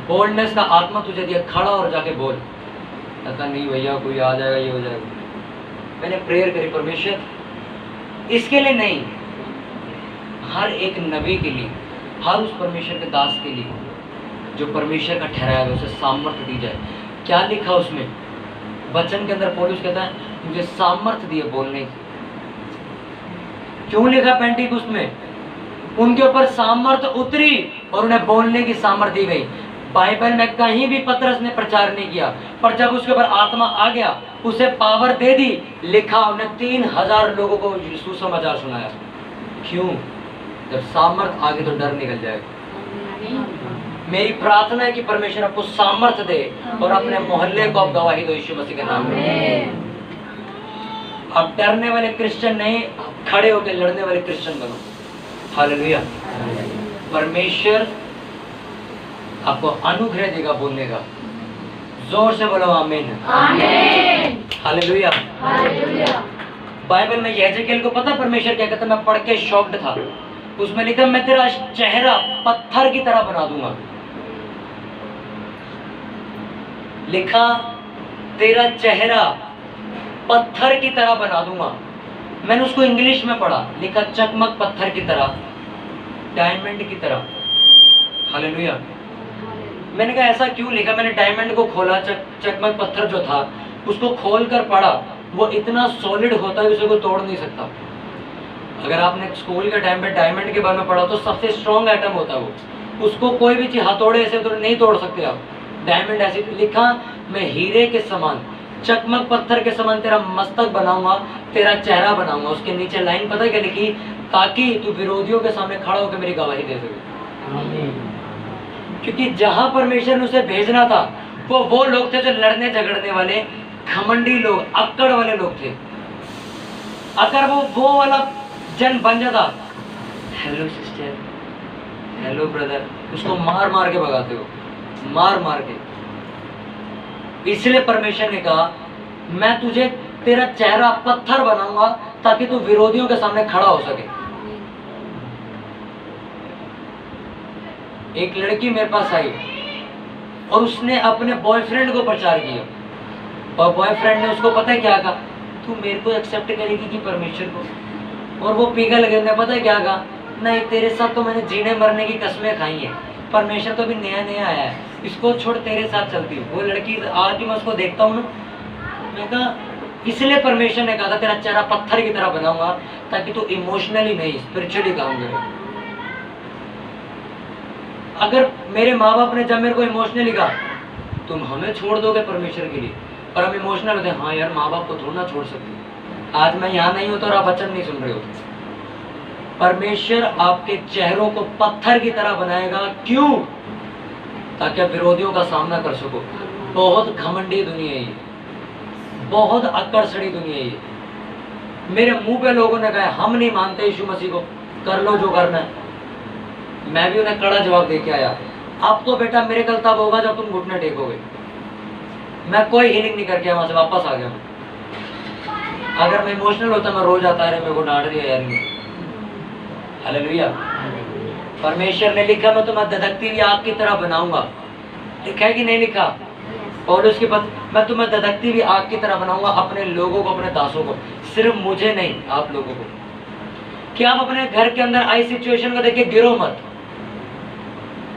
बोल्डनेस का आत्मा तुझे दिया, खड़ा और जाके बोल। कहता नहीं भैया कोई आ जाएगा, ये हो जाएगा। मैंने प्रेयर करी, परमेश्वर इसके लिए नहीं, हर एक नबी के लिए, हर उस परमेश्वर के दास के लिए जो परमेश्वर का ठहराया है उसे सामर्थ्य दी जाए। क्या लिखा उसमें? वचन के अंदर पौलुस कहता है मुझे सामर्थ्य दिए बोलने की। क्यों लिखा पेंटिकुस्त में? उनके ऊपर सामर्थ्य उतरी और उन्हें बोलने की सामर्थ्य दी गई। बाइबल में कहीं भी पतरस ने प्रचार नहीं किया, पर जब उसके ऊपर आत्मा आ गया उसे पावर दे दी। लिखा उन्हें 3000 लोगों को सुसमाचार सुनाया। क्यों? जब सामर्थ्य आ गई तो डर निकल जाएगा। मेरी प्रार्थना है कि परमेश्वर आपको सामर्थ्य दे और अपने मोहल्ले को आप गवाही दो यीशु मसीह के नाम में। आप डरने वाले क्रिश्चियन नहीं, खड़े होकर लड़ने वाले क्रिश्चियन बनो। हालेलुया। परमेश्वर आपको अनुग्रह देगा बोलने का। जोर से बोलो आमीन। हालेलुया। बाइबल में यहेजकेल को पता परमेश्वर क्या कहता? मैं पढ़ के शॉक्ड था। उसमें लिखा मैं तेरा चेहरा पत्थर की तरह बना दूंगा। लिखा तेरा चेहरा पत्थर की तरह बना दूंगा। मैंने उसको इंग्लिश में पढ़ा, लिखा चकमक पत्थर की तरह, डायमंड की तरह। हालेलुया। मैंने कहा ऐसा क्यों लिखा? मैंने डायमंड को खोला, चकमक पत्थर जो था उसको खोल कर पढ़ा, वो इतना सॉलिड होता है उसे कोई तोड़ नहीं सकता। अगर आपने स्कूल के टाइम पे डायमंड के बारे में पढ़ा तो सबसे स्ट्रॉन्ग आइटम होता है वो, उसको कोई भी चीज हथौड़े से तो नहीं तोड़ सकते आप। डायमंड ऐसे लिखा मैं हीरे के समान, चकमक पत्थर के समान तेरा मस्तक बनाऊंगा, तेरा चेहरा बनाऊंगा। उसके नीचे लाइन पता है क्या लिखी? ताकि तू विरोधियों के सामने खड़ा होकर मेरी गवाही दे सके। क्योंकि जहां परमेश्वर ने उसे भेजना था वो लोग थे जो लड़ने झगड़ने वाले, घमंडी लोग, अक्कड़ वाले लोग थे। अगर वो वाला जन बन जाता, हेलो सिस्टर, हेलो ब्रदर, उसको मार मार के भगाते हो, मार मार के। इसलिए परमेश्वर ने कहा मैं तुझे तेरा चेहरा पत्थर बनाऊंगा ताकि तू विरोधियों के सामने खड़ा हो सके। एक लड़की मेरे पास आई और उसने अपने बॉयफ्रेंड को प्रचार किया, और बॉयफ्रेंड ने उसको पता है क्या कहा? तू मेरे को एक्सेप्ट करेगी कि परमेश्वर को? और वो पिघल गया। ने पता है क्या कहा? नहीं, तेरे साथ तो मैंने जीने मरने की कसमें खाई हैं, परमेश्वर तो अभी नया नया आया है, इसको छोड़ तेरे साथ चलती हूँ। वो लड़की आज भी मैं उसको देखता हूँ ना, मैं कहा इसलिए परमेश्वर ने कहा था तेरा चेहरा पत्थर की तरह बनाऊंगा ताकि तू इमोशनली नहीं स्पिरिचुअली काम करे। अगर मेरे माँ बाप ने जब मेरे को इमोशनली कहा तुम हमें छोड़ दोगे परमेश्वर के लिए, और हम इमोशनल होते हैं, हाँ यार माँ बाप को थोड़ा ना छोड़ सकते। आज मैं यहाँ नहीं होता और आप वचन नहीं सुन रहे हो। परमेश्वर आपके चेहरों को पत्थर की तरह बनाएगा। क्यों? ताकि आप विरोधियों का सामना कर सको। बहुत घमंडी दुनिया है ये, बहुत अक्कड़ सड़ी दुनिया है ये। मेरे मुंह पे लोगों ने कहा हम नहीं मानते यीशु मसीह को, कर लो जो करना है। मैं भी उन्हें कड़ा जवाब दे के आया। अब तो बेटा मेरे कल तब होगा जब तुम घुटने टेकोगे। मैं कोई हीलिंग नहीं करके वहां से वापस आ गया। अगर मैं इमोशनल होता मैं रो जाता है, मेरे को डांट दिया यार। हालेलुया। परमेश्वर ने लिखा मैं तुम्हें धधकती हुई आग की तरह बनाऊंगा। लिखा है कि नहीं लिखा? पौलुस की बात, मैं तुम्हें धधकती हुई आग की तरह बनाऊंगा, अपने लोगों को, अपने दासों को, सिर्फ मुझे नहीं आप लोगों को। कि आप अपने घर के अंदर आई सिचुएशन को देखिए, गिरो मत।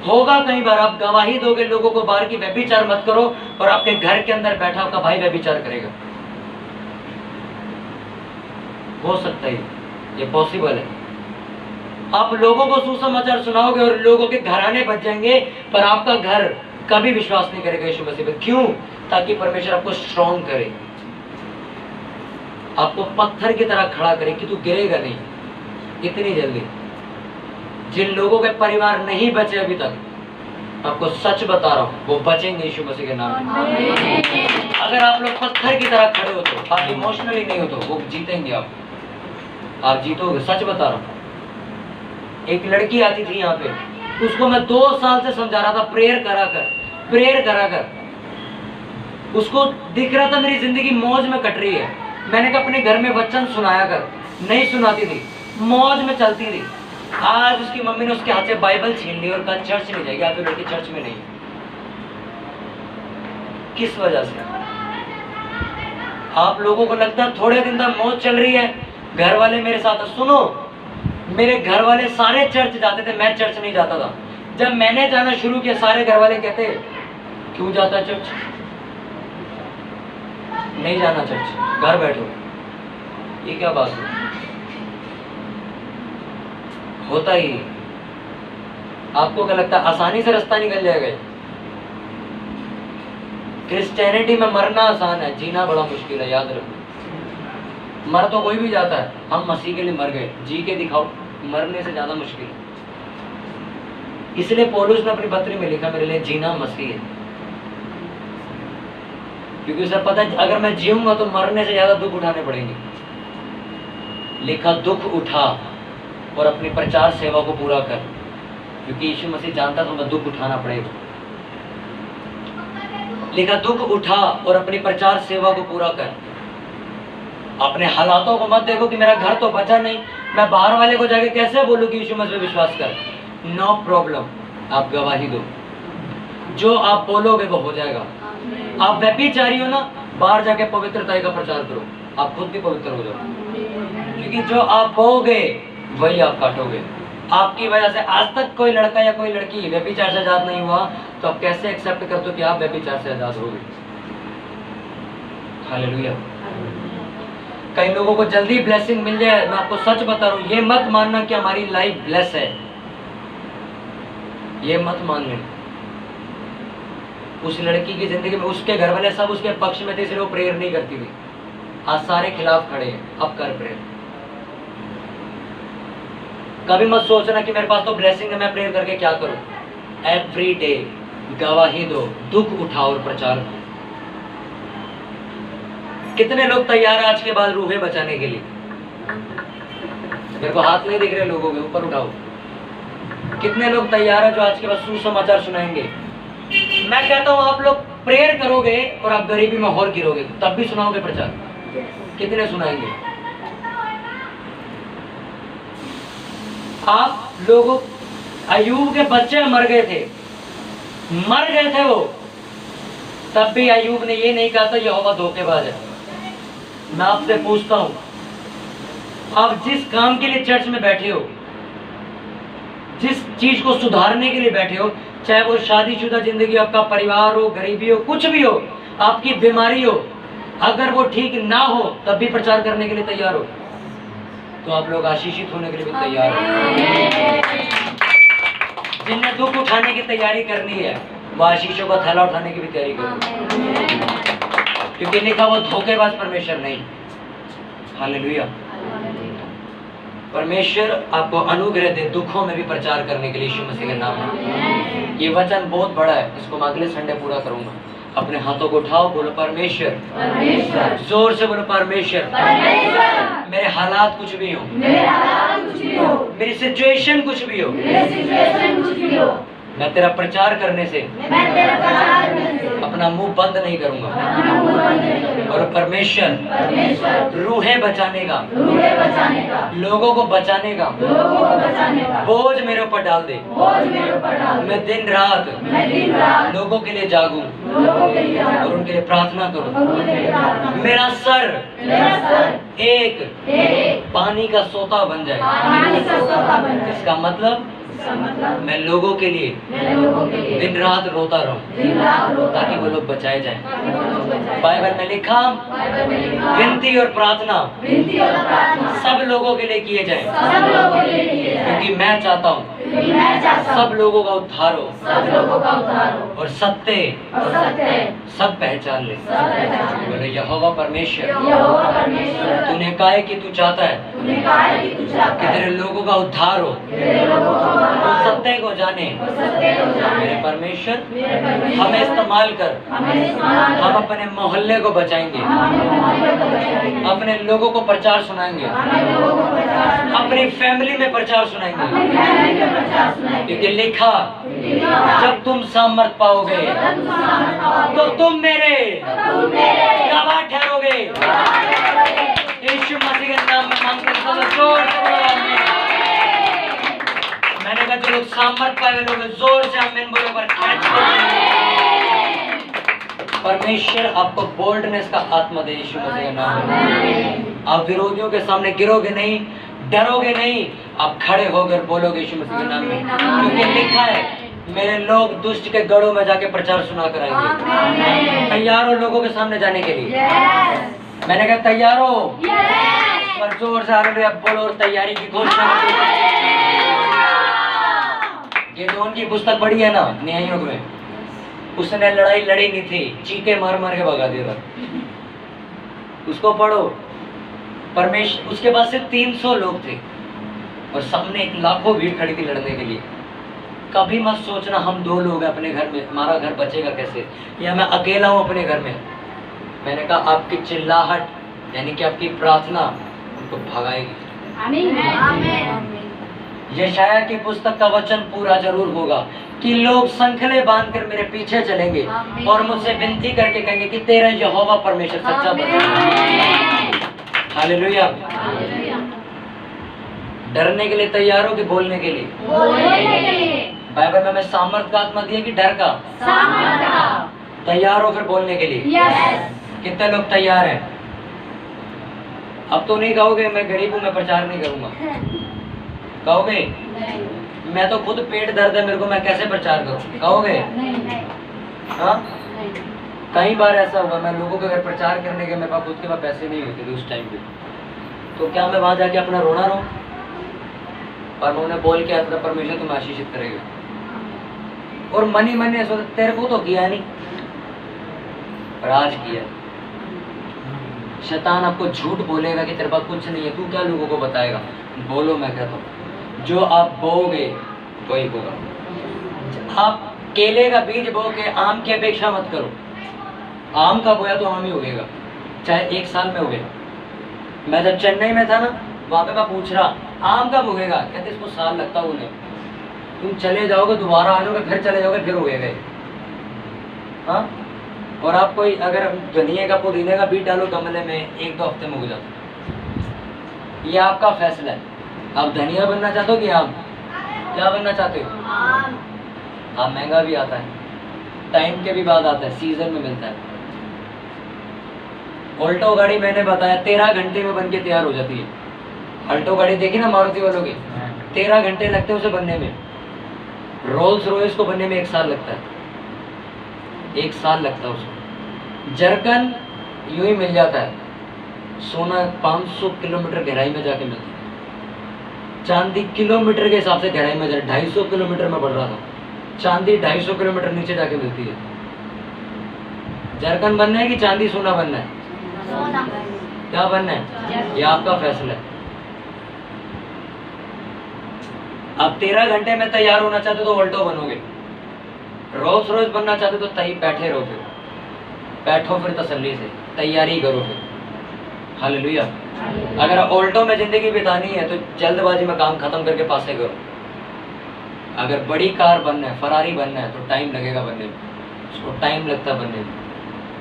होगा कई बार आप गवाही दोगे लोगों को बाहर की, व्यभिचार मत करो, और आपके घर के अंदर बैठा आपका भाई व्यभिचार करेगा। हो सकता है, ये पॉसिबल है। आप लोगों को सुसमाचार सुनाओगे और लोगों के घराने बच जाएंगे, पर आपका घर कभी विश्वास नहीं करेगा यीशु मसीह पे। क्यों? ताकि परमेश्वर आपको स्ट्रॉन्ग करे, आपको पत्थर की तरह खड़ा करे कि तू गिरेगा नहीं इतनी जल्दी। जिन लोगों के परिवार नहीं बचे अभी तक, आपको सच बता रहा हूं, वो बचेंगे यीशु मसीह के नाम में। अगर आप लोग पत्थर की तरह खड़े हो तो, आप इमोशनली नहीं हो तो, वो जीतेंगे। आप जीतोगे, सच बता रहा हूं। एक लड़की आती थी यहाँ पे, उसको मैं 2 साल से समझा रहा था, प्रेयर करा कर। उसको दिख रहा था मेरी जिंदगी मौज में कट रही है। मैंने कहा अपने घर में वचन सुनाया कर, नहीं सुनाती थी, मौज में चलती थी। आज उसकी मम्मी ने उसके हाथ से बाइबल छीन ली और कहा चर्च नहीं जाएगी, आज तो लड़की चर्च में नहीं। किस वजह से? आप लोगों को लगता है थोड़े दिन तक मौज चल रही है, घर वाले मेरे साथ। सुनो, मेरे घर वाले सारे चर्च जाते थे, मैं चर्च नहीं जाता था। जब मैंने जाना शुरू किया, सारे घर वाले कहते क्यों जाता है चर्च, नहीं जाना चर्च, घर बैठो। ये क्या बात है? होता ही। आपको क्या लगता है आसानी से रास्ता निकल जाएगा? क्रिश्चियनिटी में मरना आसान है, जीना बड़ा मुश्किल है, याद रखो। मर तो कोई भी जाता है, हम मसीह के लिए मर गए, जी के दिखाओ, मरने से ज्यादा मुश्किल है। इसलिए पौलुस ने अपनी पत्री में लिखा मेरे लिए जीना मसीह है, क्योंकि उसे पता है अगर मैं जीऊंगा तो मरने से ज्यादा दुख उठाने पड़ेंगे। लिखा दुख उठा और अपनी प्रचार सेवा को पूरा कर, क्योंकि यीशु मसीह जानता था तुम्हें दुख उठाना पड़ेगा। लिखा दुख उठा और अपनी प्रचार सेवा को पूरा कर। अपने हालातों को मत देखो कि मेरा घर तो बचा नहीं, मैं बाहर वाले को जाके कैसे बोलूं कि यीशु मसीह पे विश्वास कर। नो प्रॉब्लम, आप गवाही दो, जो आप बोलोगे वो हो जाएगा। आप व्यभिचारी हो ना, बाहर जाके पवित्रता का प्रचार करो, आप खुद भी पवित्र हो जाओ, क्योंकि जो आप बोओगे वही आप काटोगे। आपकी वजह से आज तक कोई लड़का या कोई लड़की व्यभिचार से आजाद नहीं हुआ, तो आप कैसे एक्सेप्ट करते हो कि आप व्यभिचार से आजाद होगे? हालेलुया। कई लोगों को जल्दी ब्लेसिंग मिल जाए, मैं आपको सच बता रहा हूँ, ये मत मानना कि हमारी लाइफ ब्लेस है, ये मत मान लेना। उस लड़की की जिंदगी में उसके घर वाले सब उसके पक्ष में थे, इसलिए वो प्रेयर नहीं करती थी। आज सारे खिलाफ खड़े हैं, अब कर प्रेयर। कभी मत सोचना कि मेरे पास तो ब्लेसिंग है, मैं प्रेयर करके क्या करूं। एवरी डे गवाही दो, दुख उठाओ और प्रचार करो। कितने लोग तैयार हैं आज के बाद रूहें बचाने के लिए? मेरे को हाथ नहीं दिख रहे लोगों के, ऊपर उठाओ। कितने लोग तैयार हैं जो आज के बाद सुसमाचार सुनाएंगे? मैं कहता हूं आप लोग प्रेयर करोगे और आप गरीबी में और गिरोगे, तब भी सुनाओगे प्रचार? कितने सुनाएंगे? आप लोगों, अय्यूब के बच्चे मर गए थे वो, तब भी अय्यूब ने ये नहीं कहा था यहोवा धोखेबाज है। मैं आपसे पूछता हूं, आप जिस काम के लिए चर्च में बैठे हो, जिस चीज को सुधारने के लिए बैठे हो, चाहे वो शादीशुदा जिंदगी, आपका परिवार हो, गरीबी हो, कुछ भी हो, आपकी बीमारी हो, अगर वो ठीक ना हो तब भी प्रचार करने के लिए तैयार हो, तो आप लोग आशीषित होने के लिए भी तैयार हो। जिन्हें दुख उठाने की तैयारी करनी है, वो आशीषों का थैला उठाने की भी तैयारी करो, क्योंकि लिखा वो धोखेबाज परमेश्वर नहीं। हालेलुया। परमेश्वर आपको अनुग्रह दे दुखों में भी प्रचार करने के लिए यीशु मसीह के नाम में। ये वचन बहुत बड़ा है, इसको मैं अगले संडे पूरा करूंगा। अपने हाथों को उठाओ, बोलो परमेश्वर, जोर से बोलो परमेश्वर, मेरे हालात कुछ भी हो, भी हो, मेरी सिचुएशन कुछ भी हो, मेरी सिचुएशन कुछ भी हो, मैं तेरा प्रचार करने से मैं तेरा प्रचार करने से अपना मुंह बंद नहीं करूंगा। अपना मुंह बंद नहीं करूंगा। और परमेश्वर परमेश्वर रूहें बचाने का, रूहें बचाने का, लोगों को बचाने का लोगों को बचाने का बोझ मेरे ऊपर डाल दे। बोझ मेरे ऊपर डाल दे। मैं दिन रात मैं दिन रात लोगों के लिए जागूं लोगों के लिए और जागूं उनके लिए प्रार्थना करूं। और उनके लिए प्रार्थना करूं। मेरा सर मेरा सर एक पानी का सोता बन जाए। पानी का सोता बन जाए। इसका मतलब इसका मतलब मैं लोगों के लिए मैं लोगों के लिए दिन रात रोता रहूं दिन रात रोता ताकि वो रहूं, लोग बचाए जाएं। ताकि वो लोग बचाए। बाइबल में लिखा बाइबल में लिखा विनती और प्रार्थना विनती और प्रार्थना सब लोगों के लिए किए जाएं, सब लोगों के लिए किए जाए। क्योंकि मैं चाहता हूँ क्योंकि मैं चाहता हूं सब लोगों का उद्धार हो सब लोगों का उद्धार हो और सत्य और सत्य सब पहचान ले। सब पहचान ले। बोले यहोवा परमेश्वर, यहोवा परमेश्वर तूने कहा है कि तू चाहता है तूने कहा है कि तू चाहता कि है तेरे लोगों का उद्धार हो, तेरे लोगों का वो उद्धार हो, सत्य को जाने। वो सत्य को जाने। मेरे परमेश्वर मेरे परमेश्वर हमें इस्तेमाल कर, हमें इस्तेमाल हम कर। अपने मोहल्ले को बचाएंगे, हम अपने मोहल्ले को बचाएंगे। अपने लोगों को प्रचार सुनाएंगे, हमें लोगों को प्रचार सुनाएंगे। अपनी फैमिली में प्रचार अपनी सुनाएंगे। फैमिली में प्रचार सुनाएंगे। क्योंकि लिखा क्योंकि लिखा, जब तुम सामर्थ पाओगे जब तुम सामर्थ पाओगे, तो तुम मेरे तुम मेरे गवाह ठहरोगे। यीशु मसीह के नाम में मांगते हैं, सब जोर से बोलो आमीन। मैंने कहा जो लोग सामर्थ पाए लोग जोर से आमीन बोलो पर खींच दो। परमेश्वर आपको बोल्डनेस का आत्मा दे यीशु मसीह के नाम में। आप विरोधियों के सामने गिरोगे नहीं, डरोगे नहीं, आप खड़े होकर बोलोगे यीशु मसीह के नाम में, क्योंकि लिखा है मेरे लोग दुष्ट के गढ़ों में जाके प्रचार सुना कर आएंगे। तैयार हो लोगों के सामने जाने के लिए? मैंने कहा तैयार हो? पर जोर से हालेलुया बोलो और तैयारी की घोषणा करो। ये जो उनकी पुस्तक पढ़ी है ना न्याय युग में, उसने लड़ाई लड़ी नहीं थी, चीखे मार मार के भगा दिया था। उसको पढ़ो। परमेश्वर उसके पास सिर्फ 300 लोग थे और सामने एक लाखों भीड़ खड़ी थी लड़ने के लिए। कभी मत सोचना हम 2 लोग हैं अपने घर में, हमारा घर बचेगा कैसे, या मैं अकेला हूँ अपने घर में। मैंने कहा आपकी चिल्लाहट यानी कि आपकी प्रार्थना उनको भगाएगी। यशाया की पुस्तक का वचन पूरा जरूर होगा कि लोग संखले बांधकर मेरे पीछे चलेंगे और मुझसे विनती करके कहेंगे कि तेरा यहोवा परमेश्वर सच्चा बता। हालेलुया। डरने के लिए तैयार हो कि बोलने के लिए? बाइबल में हमें सामर्थ का आत्मा दिया कि डर का? तैयार हो फिर बोलने के लिए? कितने लोग तैयार हैं? अब तो नहीं कहोगे मैं गरीब हूँ मैं प्रचार नहीं करूंगा, कहोगे मैं तो खुद पेट दर्द है मेरे को मैं कैसे प्रचार करूँ, कहोगे? हाँ, कई बार ऐसा हुआ मैं लोगों के घर प्रचार करने के मेरे पास खुद के पास पैसे नहीं होते थे उस टाइम पे, तो क्या मैं वहां जाके अपना रोना रो? और मैं उन्हें बोल के आता था परमेश्वर तुम्हें आशीषित करेगा, और मन ही मन ने सोचा तेरे को तो किया नहीं पर आज किया। शैतान आपको झूठ बोलेगा कि तेरे पास कुछ नहीं है, तू क्या लोगों को बताएगा? बोलो, मैं कहता हूँ जो आप बोओगे वही होगा। आप केले का बीज बो के आम की अपेक्षा मत करो। आम का बोया तो आम ही उगेगा, चाहे 1 साल में उगे। मैं जब चेन्नई में था ना, वहाँ पे मैं पूछ रहा आम कब उगेगा, कहते इसको साल लगता उन्हें। तुम चले जाओगे दोबारा आ जाओगे फिर चले जाओगे फिर उगेगा। हाँ, और आप कोई अगर धनिया का पुदीने का बीज डालो गमले में 1-2 हफ्ते में उग जाता। ये आपका फैसला है, आप धनिया बनना चाहते हो कि आम? क्या बनना चाहते हो? आम महंगा भी आता है, टाइम के भी बाद आता है, सीजन में मिलता है। ऑल्टो गाड़ी मैंने बताया 13 घंटे में बन के तैयार हो जाती है। ऑल्टो गाड़ी देखी ना मारुति वालों की, 13 घंटे लगते हैं उसे बनने में। रोल्स रॉयस को बनने में 1 साल लगता है, 1 साल लगता है उसको। जरकन यूं ही मिल जाता है, सोना 500 किलोमीटर गहराई में जाके मिलता है। चांदी किलोमीटर के हिसाब से गहराई में 250 किलोमीटर में बढ़ रहा था, चांदी 250 किलोमीटर नीचे जाके मिलती है। जरकन बनना है कि चांदी सोना बनना है? क्या बनना है? ये आपका फैसला है। आप 13 घंटे में तैयार होना चाहते हो तो ऑल्टो बनोगे, रोल्स रॉयस बनना चाहते हो तो बैठे रहो, फिर बैठो, फिर तसल्ली से तैयारी करो, फिर हालेलुया। अगर ऑल्टो में जिंदगी बितानी है तो जल्दबाजी में काम खत्म करके पासे करो। अगर बड़ी कार बनना है, फरारी बनना है, तो टाइम लगेगा बनने में, उसको टाइम लगता है बनने में,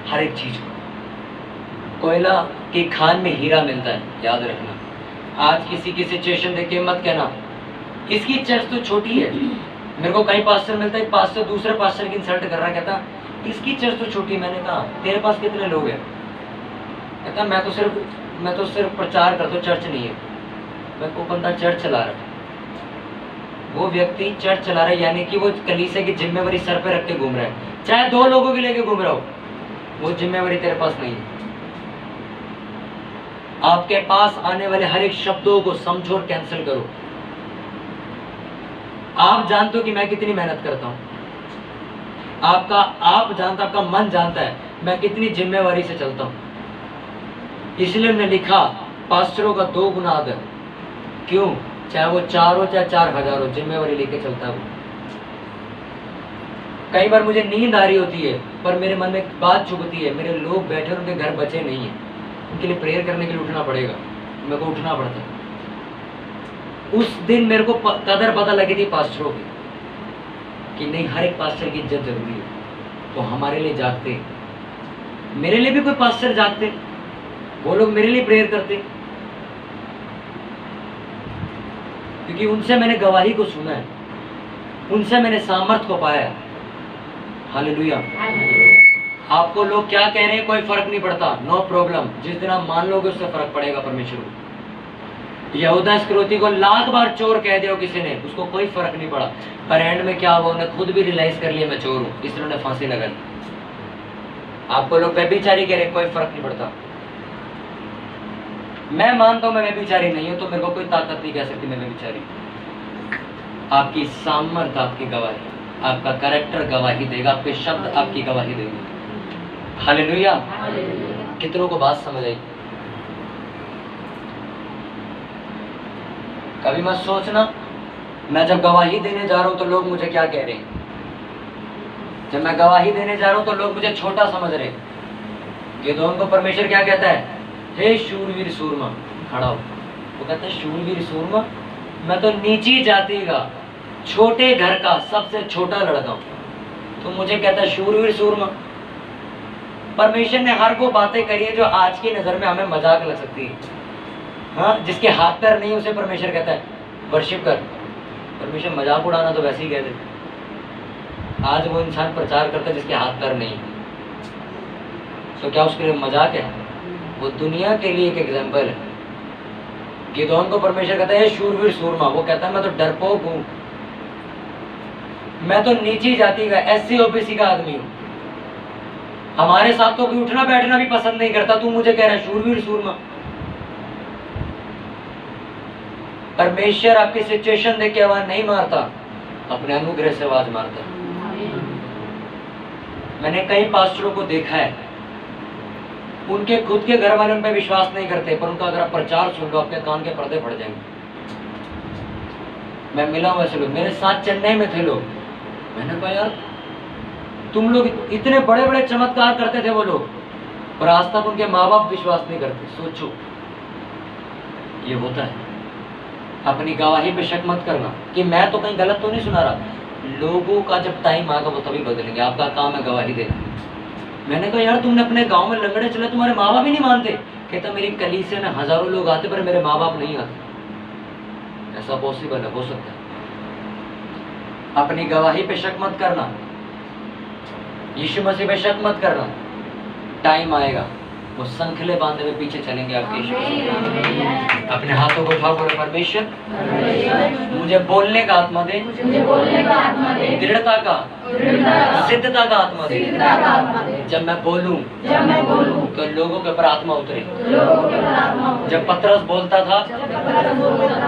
हर एक चीज को। कोयला की खान में हीरा मिलता है, याद रखना। आज किसी की सिचुएशन देख के मत कहना इसकी चर्च तो छोटी है। मेरे को कई पास्टर मिलता है, पास्टर दूसरे पास्टर की इंसल्ट कर रहा है, कहता इसकी चर्च तो छोटी। मैंने कहा तेरे पास कितने लोग हैं? कहता मैं तो सिर्फ प्रचार करता हूँ, चर्च नहीं है। मैं को बंदा चर्च चला रहा है, वो व्यक्ति चर्च चला रहा है, यानी कि वो कलीसिया की जिम्मेवारी सर पे रख के घूम रहा है। चाहे 2 लोगों के लेके घूम रहा हो, वो जिम्मेवारी तेरे पास नहीं है। आपके पास आने वाले हर एक शब्दों को समझो और कैंसिल करो। आप जानते हो कि मैं कितनी मेहनत करता हूं। आपका मन जानता है मैं कितनी जिम्मेवारी से चलता हूं। इसलिए मैंने लिखा पास्टरों का 2 गुना आदर। क्यों? चाहे वो 4 हो चाहे 4000 हो, जिम्मेवारी लेके चलता है वो। कई बार मुझे नींद आ रही होती है, पर मेरे मन में एक बात चुभती है, मेरे लोग बैठे, उनके घर बचे नहीं है, उनके लिए प्रेयर करने के लिए उठना पड़ेगा, मेरे को उठना पड़ता है। उस दिन मेरे को कदर पता लगी थी पास्टरों की, कि नहीं हर एक पास्टर की इज्जत जरूरी है। तो हमारे लिए जागते, मेरे लिए भी कोई पास्टर जागते, वो लोग मेरे लिए प्रेयर करते, क्योंकि उनसे मैंने गवाही को सुना है, उनसे मैंने सामर्थ को पाया। हालेलुया। आपको लोग क्या कह रहे हैं कोई फर्क नहीं पड़ता, नो प्रॉब्लम। जिस दिन आप मान लोगे उससे फर्क पड़ेगा परमेश्वर को। यहूदा इस्करियोती को 1,00,000 बार चोर कह दिया किसी ने, उसको कोई फर्क नहीं पड़ा, पर एंड में क्या हुआ, उन्हें खुद भी रियलाइज कर लिया मैं चोर हूं, इसलिए उन्हें फांसी लगा ली। आपको लोग व्यभिचारी कह रहे, कोई फर्क नहीं पड़ता। मैं मानता हूं मैं व्यभिचारी नहीं हूं, तो मेरे को कोई ताकत नहीं कह सकती मैं व्यभिचारी। आपकी सामर्थ आपकी गवाही, आपका कैरेक्टर गवाही देगा, आपके शब्द आपकी गवाही देंगे। हालेलुया। कितनों को बात समझ आई? कभी मत सोचना मैं जब गवाही देने जा रहा हूं तो लोग मुझे क्या कह रहे हैं। जब मैं गवाही देने जा रहा हूं तो लोग मुझे छोटा समझ रहे हैं। गिदोन को परमेश्वर क्या कहता है? हे शूरवीर सूरमा, खड़ा हो। वो कहता है शूरवीर सूरमा, मैं तो नीची जाति का छोटे घर का सबसे छोटा लड़का हूं, तो मुझे कहता है शूरवीर सूरमा। परमेश्वर ने हर वो बातें करी है जो आज की नजर में हमें मजाक लग सकती है। हाँ, जिसके हाथ पैर नहीं उसे परमेश्वर कहता है वर्शिप कर। परमेश्वर मजाक उड़ाना तो वैसे ही कह दे। आज वो इंसान प्रचार करता है जिसके हाथ पैर नहीं, तो क्या उसके लिए मजाक है? वो दुनिया के लिए एक एग्जाम्पल है। गिदोन को परमेश्वर कहता है शूरवीर सूरमा, वो कहता है मैं तो डरपोक हूं, मैं तो नीची जाति का SC OBC का आदमी हूं, हमारे साथ तो कोई उठना बैठना भी पसंद नहीं करता, तू मुझे कह रहा है शूरवीर सूरमा। परमेश्वर आपकी सिचुएशन देख के आवाज नहीं मारता, अपने अनुग्रह से आवाज मारता। मैंने कई पास्टरों को देखा है, उनके खुद के घर वाले उन पर विश्वास नहीं करते, पर उनका अगर आप प्रचार सुन लो आपके कान के पर्दे फट जाएंगे। मैं मिला हूं ऐसे लोग, मेरे साथ चेन्नई में थे लोग। मैंने कहा यार तुम लोग इतने बड़े बड़े चमत्कार करते थे वो लोग, पर आज तक उनके माँ बाप विश्वास नहीं करते। सोचो, ये होता है। अपनी गवाही पे शक मत करना कि मैं तो कहीं गलत तो नहीं सुना रहा। लोगों का जब टाइम आएगा वो तभी बदलेंगे, आपका काम है गवाही देना। मैंने कहा यार तुमने अपने गांव में लंगड़े चले, तुम्हारे माँ बाप ही नहीं मानते। कहता मेरी कलीसिया में हजारों लोग आते पर मेरे माँ बाप नहीं आते। ऐसा पॉसिबल है, हो सकता है। अपनी गवाही पे शक मत करना, यीशु मसीह पे शक मत करना। टाइम आएगा वो संखले बांधे हुए पीछे चलेंगे आपके यीशु मसीह। अपने हाथों को उठाओ, बोलो परमेश्वर मुझे बोलने का आत्मा दे, दृढ़ता का, सिद्धता का आत्मा दे। जब मैं बोलूं तो लोगों के ऊपर आत्मा उतरे। जब पतरस बोलता था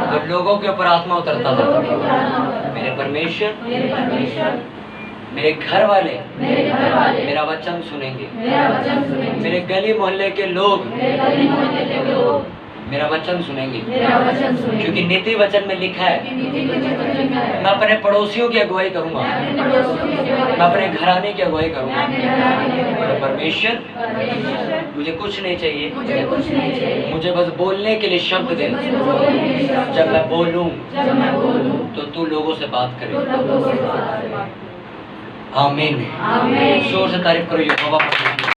तो लोगों के ऊपर आत्मा उतरता था। मेरे परमेश्वर मेरे घर वाले मेरा वचन सुनेंगे, मेरे गली मोहल्ले के लोग मेरा वचन सुनेंगे, क्योंकि नीति वचन में लिखा है मैं अपने पड़ोसियों की अगुवाई करूंगा, मैं अपने घराने की अगुवाई करूंगा। परमेश्वर मुझे कुछ नहीं चाहिए, मुझे कुछ नहीं चाहिए, मुझे बस बोलने के लिए शब्द दे। मुझे बोलने के लिए शब्द जब मैं बोलूं जब मैं बोलूं तो तू लोगों से बात करे। तो लोगों से बात करे। आमीन। आमीन। जोर से तारीफ करो यहोवा।